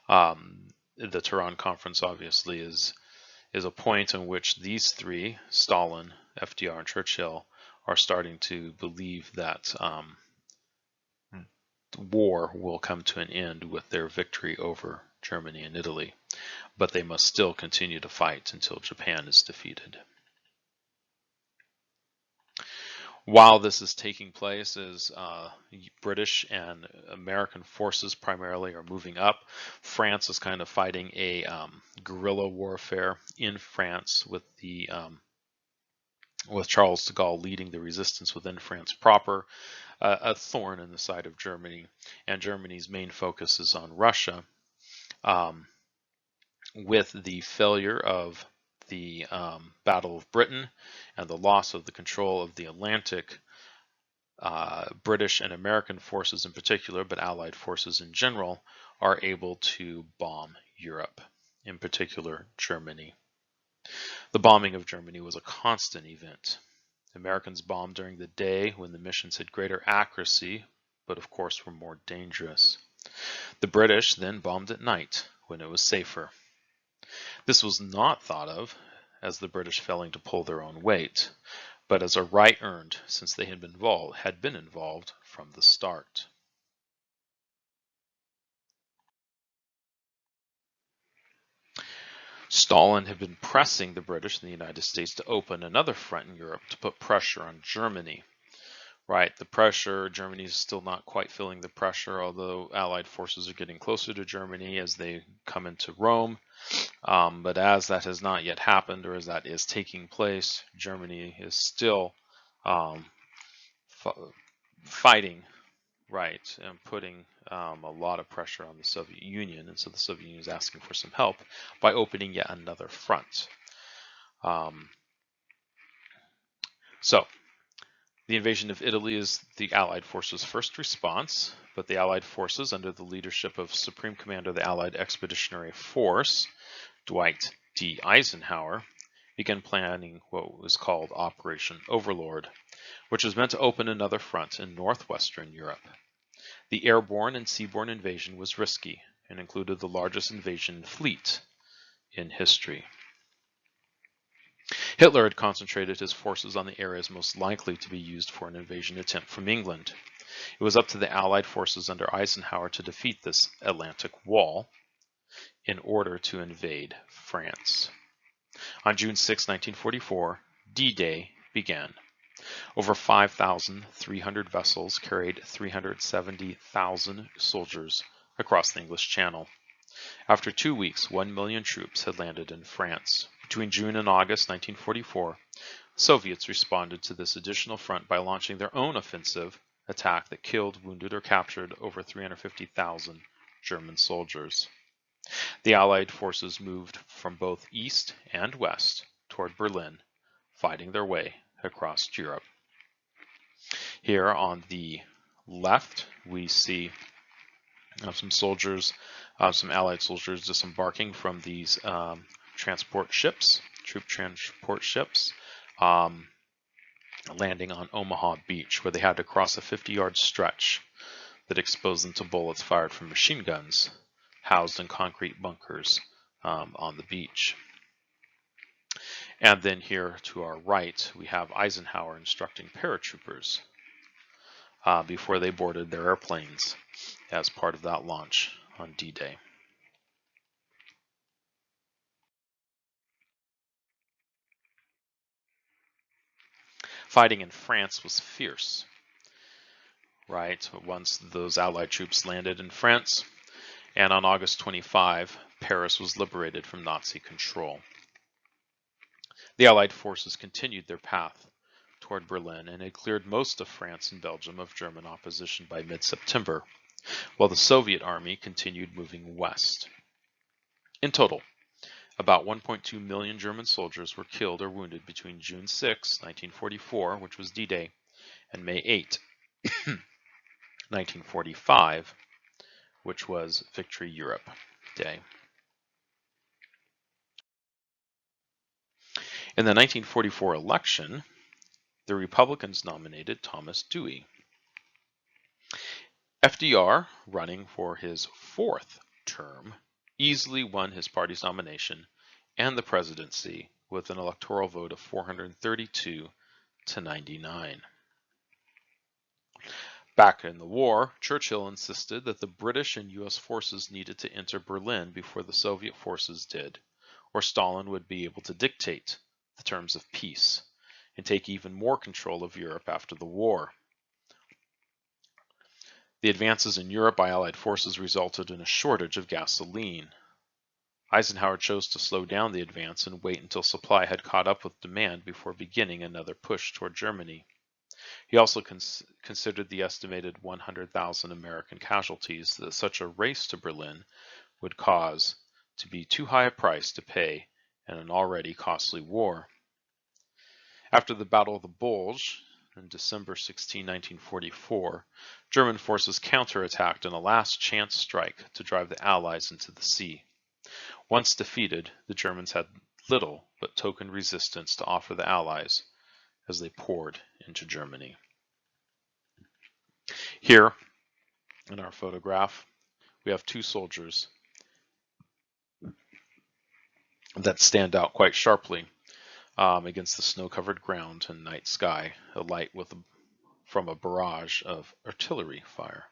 The Tehran Conference obviously is a point in which these three, Stalin, FDR, and Churchill, are starting to believe that war will come to an end with their victory over Germany and Italy, but they must still continue to fight until Japan is defeated. While this is taking place, as British and American forces primarily are moving up, France is kind of fighting a guerrilla warfare in France with Charles de Gaulle leading the resistance within France proper. a thorn in the side of Germany, and Germany's main focus is on Russia. With the failure of the Battle of Britain and the loss of the control of the Atlantic, British and American forces in particular, but Allied forces in general, are able to bomb Europe, in particular Germany. The bombing of Germany was a constant event. Americans bombed during the day when the missions had greater accuracy, but of course were more dangerous. The British then bombed at night when it was safer. This was not thought of as the British failing to pull their own weight, but as a right earned since they had been involved from the start. Stalin had been pressing the British and the United States to open another front in Europe to put pressure on Germany. Right, the pressure, Germany is still not quite feeling the pressure, although Allied forces are getting closer to Germany as they come into Rome. But as that has not yet happened, or as that is taking place, Germany is still fighting, right, and putting a lot of pressure on the Soviet Union. And so the Soviet Union is asking for some help by opening yet another front. So the invasion of Italy is the Allied forces' first response, but the Allied forces, under the leadership of Supreme Commander of the Allied Expeditionary Force, Dwight D. Eisenhower, began planning what was called Operation Overlord, which was meant to open another front in northwestern Europe. The airborne and seaborne invasion was risky and included the largest invasion fleet in history. Hitler had concentrated his forces on the areas most likely to be used for an invasion attempt from England. It was up to the Allied forces under Eisenhower to defeat this Atlantic wall in order to invade France. On June 6, 1944, D-Day began. Over 5,300 vessels carried 370,000 soldiers across the English Channel. After 2 weeks, 1 million troops had landed in France. Between June and August 1944, Soviets responded to this additional front by launching their own offensive attack that killed, wounded, or captured over 350,000 German soldiers. The Allied forces moved from both east and west toward Berlin, fighting their way across Europe. Here on the left, we see some soldiers, some Allied soldiers disembarking from these transport ships, troop transport ships, landing on Omaha Beach, where they had to cross a 50-yard stretch that exposed them to bullets fired from machine guns housed in concrete bunkers on the beach. And then here to our right, we have Eisenhower instructing paratroopers before they boarded their airplanes as part of that launch on D-Day. Fighting in France was fierce, right? Once those Allied troops landed in France, and on August 25, Paris was liberated from Nazi control. The Allied forces continued their path toward Berlin and had cleared most of France and Belgium of German opposition by mid-September, while the Soviet army continued moving west. In total, about 1.2 million German soldiers were killed or wounded between June 6, 1944, which was D-Day, and May 8, 1945, which was Victory Europe Day. In the 1944 election, the Republicans nominated Thomas Dewey. FDR, running for his fourth term, easily won his party's nomination and the presidency with an electoral vote of 432 to 99. Back in the war, Churchill insisted that the British and U.S. forces needed to enter Berlin before the Soviet forces did, or Stalin would be able to dictate the terms of peace and take even more control of Europe after the war. The advances in Europe by Allied forces resulted in a shortage of gasoline. Eisenhower chose to slow down the advance and wait until supply had caught up with demand before beginning another push toward Germany. He also considered the estimated 100,000 American casualties that such a race to Berlin would cause to be too high a price to pay in an already costly war. After the Battle of the Bulge, in December 16, 1944, German forces counterattacked in a last-chance strike to drive the Allies into the sea. Once defeated, the Germans had little but token resistance to offer the Allies as they poured into Germany. Here, in our photograph, we have two soldiers that stand out quite sharply against the snow-covered ground and night sky, alight from a barrage of artillery fire.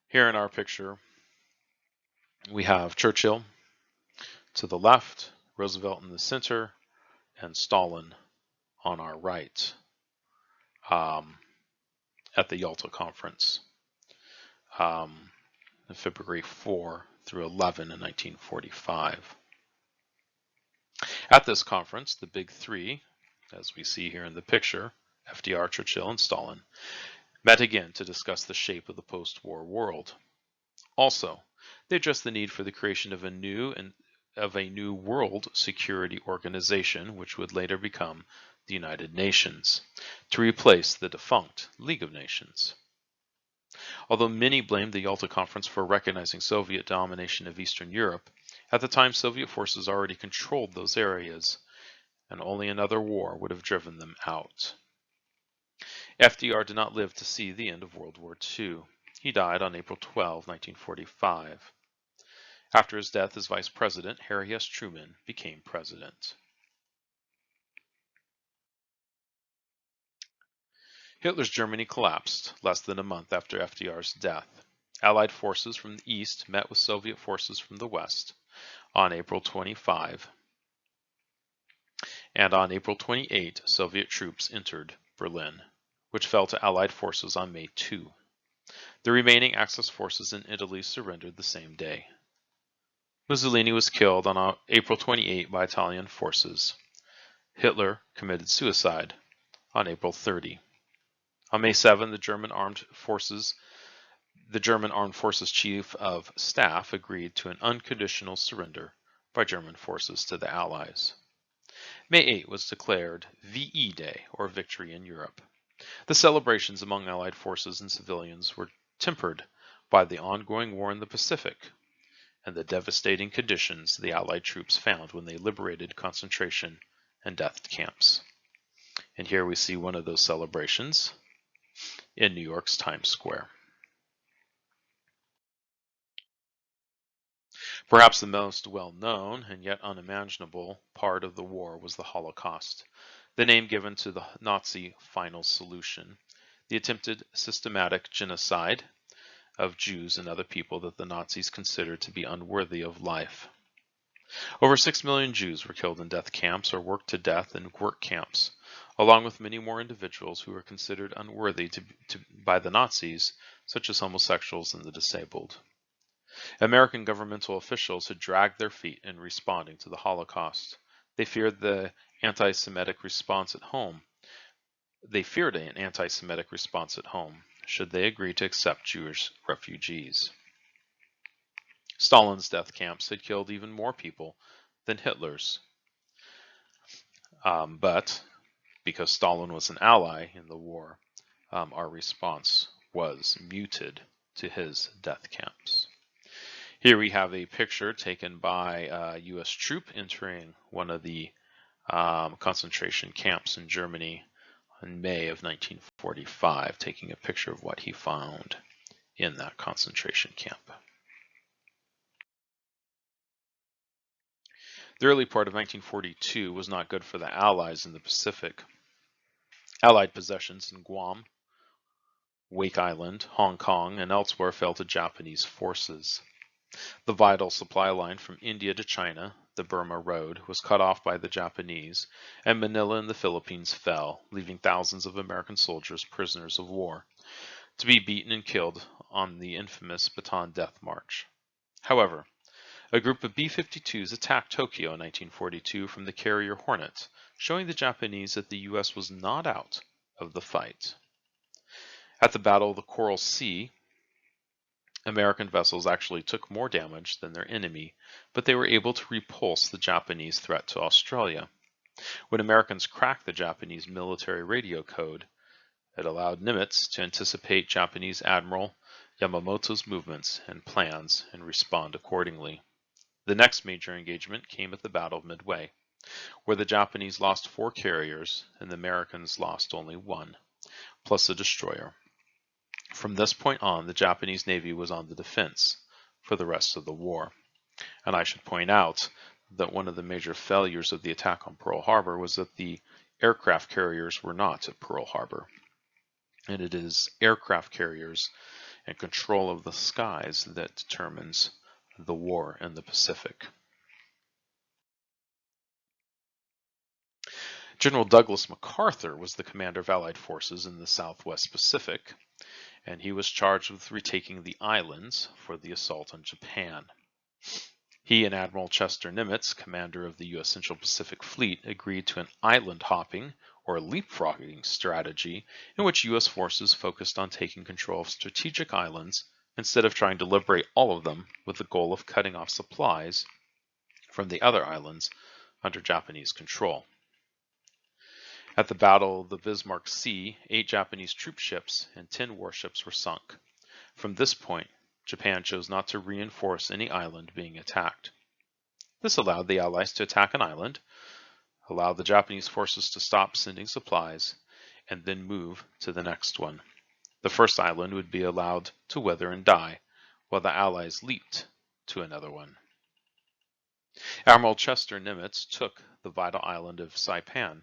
Here in our picture, we have Churchill to the left, Roosevelt in the center, and Stalin on our right at the Yalta Conference, February 4 through 11 in 1945. At this conference, the big three, as we see here in the picture, FDR, Churchill, and Stalin, met again to discuss the shape of the post-war world. Also, they addressed the need for the creation of a new world security organization, which would later become the United Nations, to replace the defunct League of Nations. Although many blamed the Yalta Conference for recognizing Soviet domination of Eastern Europe, at the time Soviet forces already controlled those areas, and only another war would have driven them out. FDR did not live to see the end of World War II. He died on April 12, 1945. After his death as vice president, Harry S. Truman became president. Hitler's Germany collapsed less than a month after FDR's death. Allied forces from the east met with Soviet forces from the west on April 25, and on April 28, Soviet troops entered Berlin, which fell to Allied forces on May 2. The remaining Axis forces in Italy surrendered the same day. Mussolini was killed on April 28 by Italian forces. Hitler committed suicide on April 30. On May 7, the German Armed Forces Chief of Staff agreed to an unconditional surrender by German forces to the Allies. May 8 was declared VE Day, or Victory in Europe. The celebrations among Allied forces and civilians were tempered by the ongoing war in the Pacific and the devastating conditions the Allied troops found when they liberated concentration and death camps. And here we see one of those celebrations in New York's Times Square. Perhaps the most well-known and yet unimaginable part of the war was the Holocaust, the name given to the Nazi final solution, the attempted systematic genocide of Jews and other people that the Nazis considered to be unworthy of life. Over 6 million Jews were killed in death camps or worked to death in work camps, along with many more individuals who were considered unworthy by the Nazis, such as homosexuals and the disabled. American governmental officials had dragged their feet in responding to the Holocaust. They feared an anti-Semitic response at home. Should they agree to accept Jewish refugees. Stalin's death camps had killed even more people than Hitler's. But because Stalin was an ally in the war, our response was muted to his death camps. Here we have a picture taken by a U.S. troop entering one of the concentration camps in Germany in May of 1945, taking a picture of what he found in that concentration camp. The early part of 1942 was not good for the Allies in the Pacific. Allied possessions in Guam, Wake Island, Hong Kong, and elsewhere fell to Japanese forces. The vital supply line from India to China, the Burma Road, was cut off by the Japanese, and Manila and the Philippines fell, leaving thousands of American soldiers prisoners of war, to be beaten and killed on the infamous Bataan Death March. However, A group of B-52s attacked Tokyo in 1942 from the carrier Hornet, showing the Japanese that the U.S. was not out of the fight. At the Battle of the Coral Sea, American vessels actually took more damage than their enemy, but they were able to repulse the Japanese threat to Australia. When Americans cracked the Japanese military radio code, it allowed Nimitz to anticipate Japanese Admiral Yamamoto's movements and plans and respond accordingly. The next major engagement came at the Battle of Midway, where the Japanese lost 4 carriers and the Americans lost only 1, plus a destroyer. From this point on, the Japanese Navy was on the defense for the rest of the war. And I should point out that one of the major failures of the attack on Pearl Harbor was that the aircraft carriers were not at Pearl Harbor. And it is aircraft carriers and control of the skies that determines the war in the Pacific. General Douglas MacArthur was the commander of Allied forces in the Southwest Pacific, and he was charged with retaking the islands for the assault on Japan. He and Admiral Chester Nimitz, commander of the U.S. Central Pacific Fleet, agreed to an island hopping or leapfrogging strategy in which U.S. forces focused on taking control of strategic islands instead of trying to liberate all of them with the goal of cutting off supplies from the other islands under Japanese control. At the Battle of the Bismarck Sea, 8 Japanese troop ships and 10 warships were sunk. From this point, Japan chose not to reinforce any island being attacked. This allowed the Allies to attack an island, allow the Japanese forces to stop sending supplies, and then move to the next one. The first island would be allowed to wither and die, while the Allies leaped to another one. Admiral Chester Nimitz took the vital island of Saipan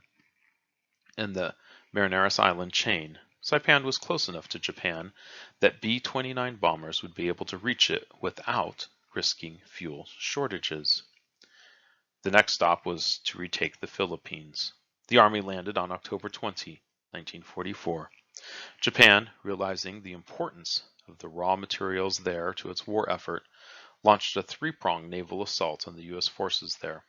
in the Marianas Island chain. Saipan was close enough to Japan that B-29 bombers would be able to reach it without risking fuel shortages. The next stop was to retake the Philippines. The Army landed on October 20, 1944. Japan, realizing the importance of the raw materials there to its war effort, launched a 3-pronged naval assault on the U.S. forces there.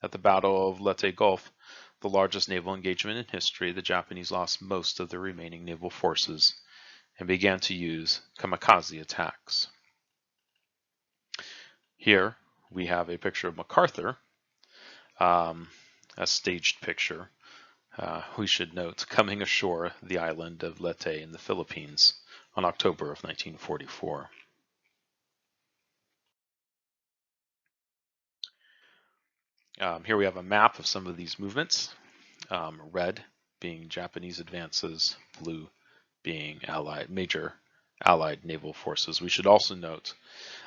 At the Battle of Leyte Gulf, the largest naval engagement in history, the Japanese lost most of their remaining naval forces and began to use kamikaze attacks. Here we have a picture of MacArthur, a staged picture, we should note, coming ashore the island of Leyte in the Philippines on October of 1944. Here we have a map of some of these movements, red being Japanese advances, blue being major Allied naval forces. We should also note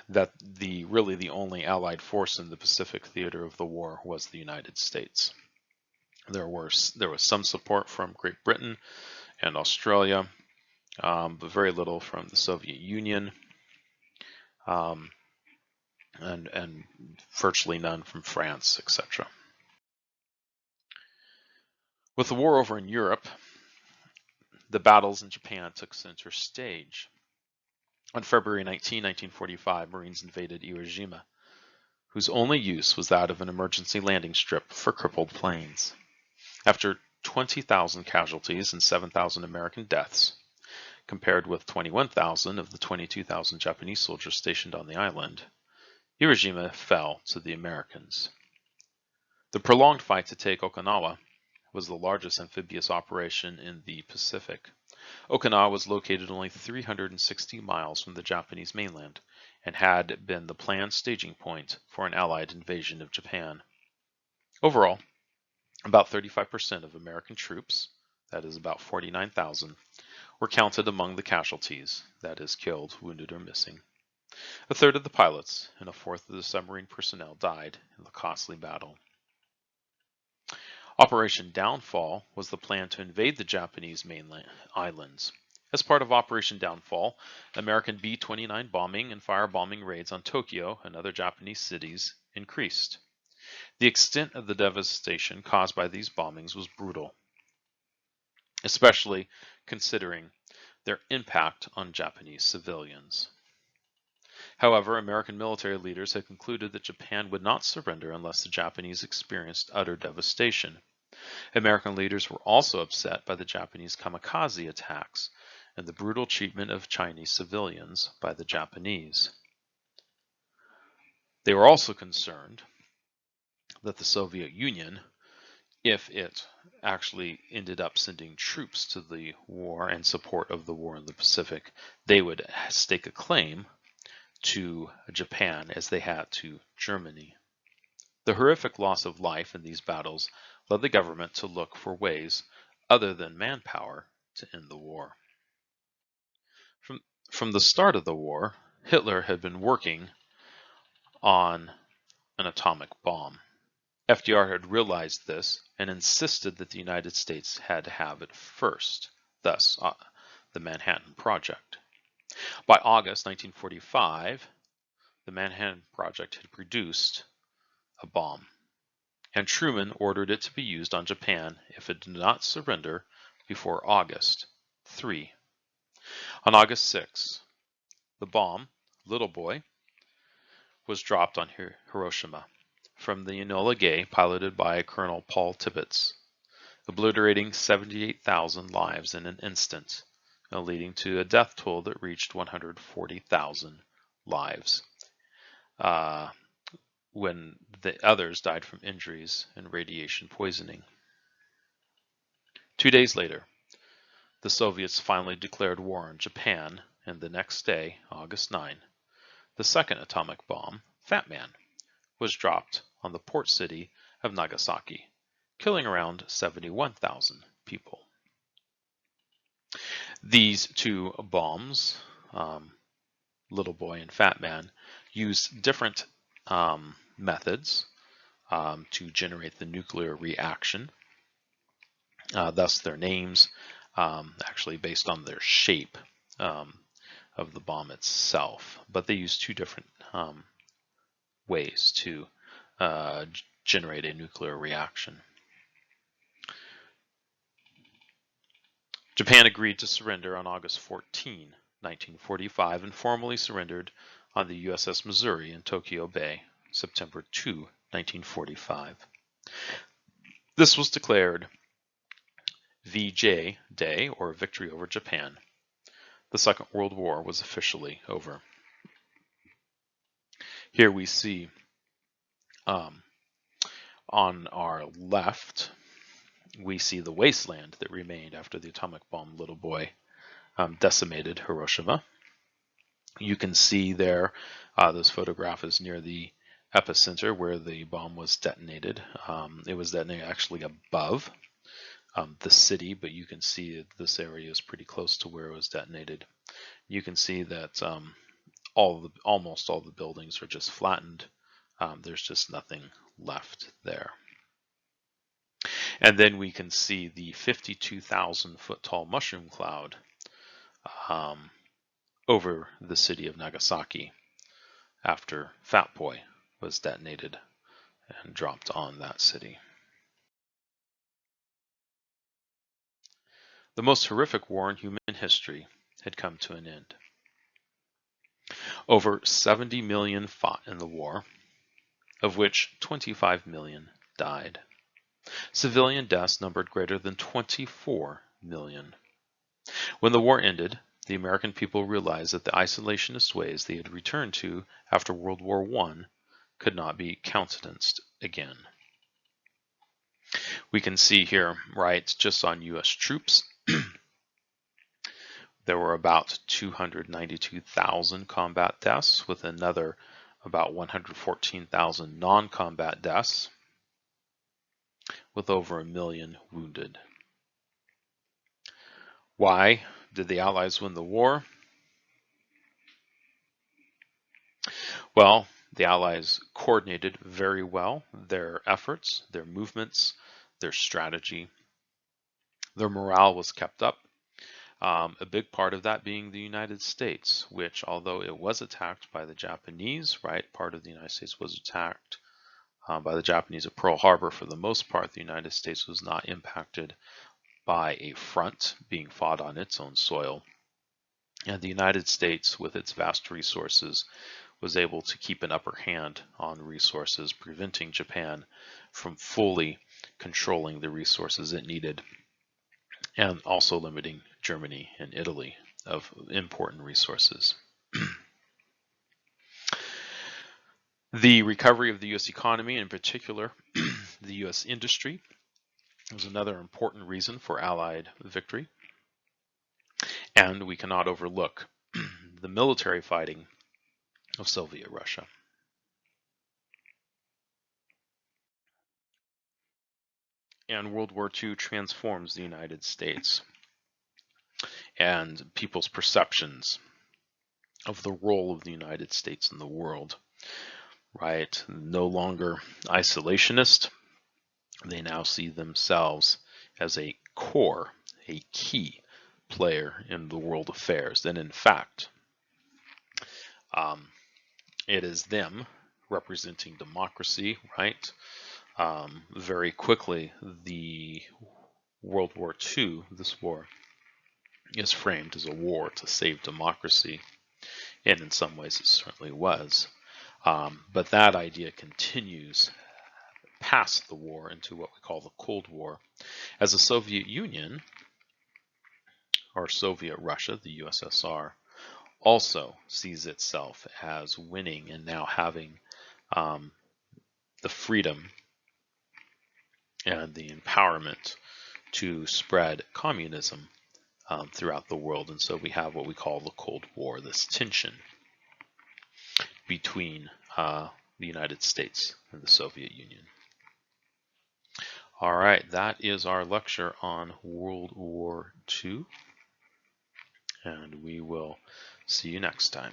that really the only Allied force in the Pacific theater of the war was the United States. There was some support from Great Britain and Australia, but very little from the Soviet Union, and virtually none from France, etc. With the war over in Europe, the battles in Japan took center stage. On February 19, 1945, Marines invaded Iwo Jima, whose only use was that of an emergency landing strip for crippled planes. After 20,000 casualties and 7,000 American deaths, compared with 21,000 of the 22,000 Japanese soldiers stationed on the island, Iwo Jima fell to the Americans. The prolonged fight to take Okinawa was the largest amphibious operation in the Pacific. Okinawa was located only 360 miles from the Japanese mainland and had been the planned staging point for an Allied invasion of Japan. Overall, about 35% of American troops, that is about 49,000, were counted among the casualties, that is killed, wounded, or missing. A third of the pilots and a fourth of the submarine personnel died in the costly battle. Operation Downfall was the plan to invade the Japanese mainland islands. As part of Operation Downfall, American B-29 bombing and firebombing raids on Tokyo and other Japanese cities increased. The extent of the devastation caused by these bombings was brutal, especially considering their impact on Japanese civilians. However, American military leaders had concluded that Japan would not surrender unless the Japanese experienced utter devastation. American leaders were also upset by the Japanese kamikaze attacks and the brutal treatment of Chinese civilians by the Japanese. They were also concerned that the Soviet Union, if it actually ended up sending troops to the war in support of the war in the Pacific, they would stake a claim to Japan as they had to Germany. The horrific loss of life in these battles led the government to look for ways other than manpower to end the war. From the start of the war, Hitler had been working on an atomic bomb. FDR had realized this and insisted that the United States had to have it first, thus the Manhattan Project. By August 1945, the Manhattan Project had produced a bomb, and Truman ordered it to be used on Japan if it did not surrender before August 3. On August 6, the bomb, Little Boy, was dropped on Hiroshima from the Enola Gay piloted by Colonel Paul Tibbets, obliterating 78,000 lives in an instant, leading to a death toll that reached 140,000 lives, when the others died from injuries and radiation poisoning. 2 days later, the Soviets finally declared war on Japan, and the next day, August 9, the second atomic bomb, Fat Man, was dropped on the port city of Nagasaki, killing around 71,000 people. These two bombs, Little Boy and Fat Man, used different methods to generate the nuclear reaction, thus their names actually based on their shape of the bomb itself. But they used two different ways to generate a nuclear reaction. Japan agreed to surrender on August 14, 1945, and formally surrendered on the USS Missouri in Tokyo Bay, September 2, 1945. This was declared VJ Day, or Victory over Japan. The Second World War was officially over. Here we see on our left, we see the wasteland that remained after the atomic bomb Little Boy decimated Hiroshima. You can see there, this photograph is near the epicenter where the bomb was detonated. It was detonated actually above the city, but you can see this area is pretty close to where it was detonated. You can see that almost all the buildings are just flattened. There's just nothing left there. And then we can see the 52,000 foot tall mushroom cloud over the city of Nagasaki after Fat Boy was detonated and dropped on that city. The most horrific war in human history had come to an end. Over 70 million fought in the war, of which 25 million died. Civilian deaths numbered greater than 24 million. When the war ended, the American people realized that the isolationist ways they had returned to after World War I could not be countenanced again. We can see here, right, just on U.S. troops, there were about 292,000 combat deaths, with another about 114,000 non-combat deaths, with over 1 million wounded. Why did the Allies win the war? Well, the Allies coordinated very well their efforts, their movements, their strategy. Their morale was kept up. A big part of that being the United States, which, although it was attacked by the Japanese, right, part of the United States was attacked by the Japanese at Pearl Harbor. For the most part, the United States was not impacted by a front being fought on its own soil. And the United States, with its vast resources, was able to keep an upper hand on resources, preventing Japan from fully controlling the resources it needed, and also limiting Germany and Italy of important resources. The recovery of the U.S. economy, in particular the U.S. industry, was another important reason for Allied victory. And we cannot overlook the military fighting of Soviet Russia. And World War II transforms the United States and people's perceptions of the role of the United States in the world, right? No longer isolationist. They now see themselves as a core, a key player in the world affairs. And in fact, it is them representing democracy, right? Very quickly, the World War II, this war, is framed as a war to save democracy, and in some ways it certainly was. But that idea continues past the war into what we call the Cold War, as the Soviet Union, or Soviet Russia, the USSR, also sees itself as winning and now having the freedom and the empowerment to spread communism throughout the world. And so we have what we call the Cold War, this tension between the United States and the Soviet Union. All right, that is our lecture on World War II, and we will see you next time.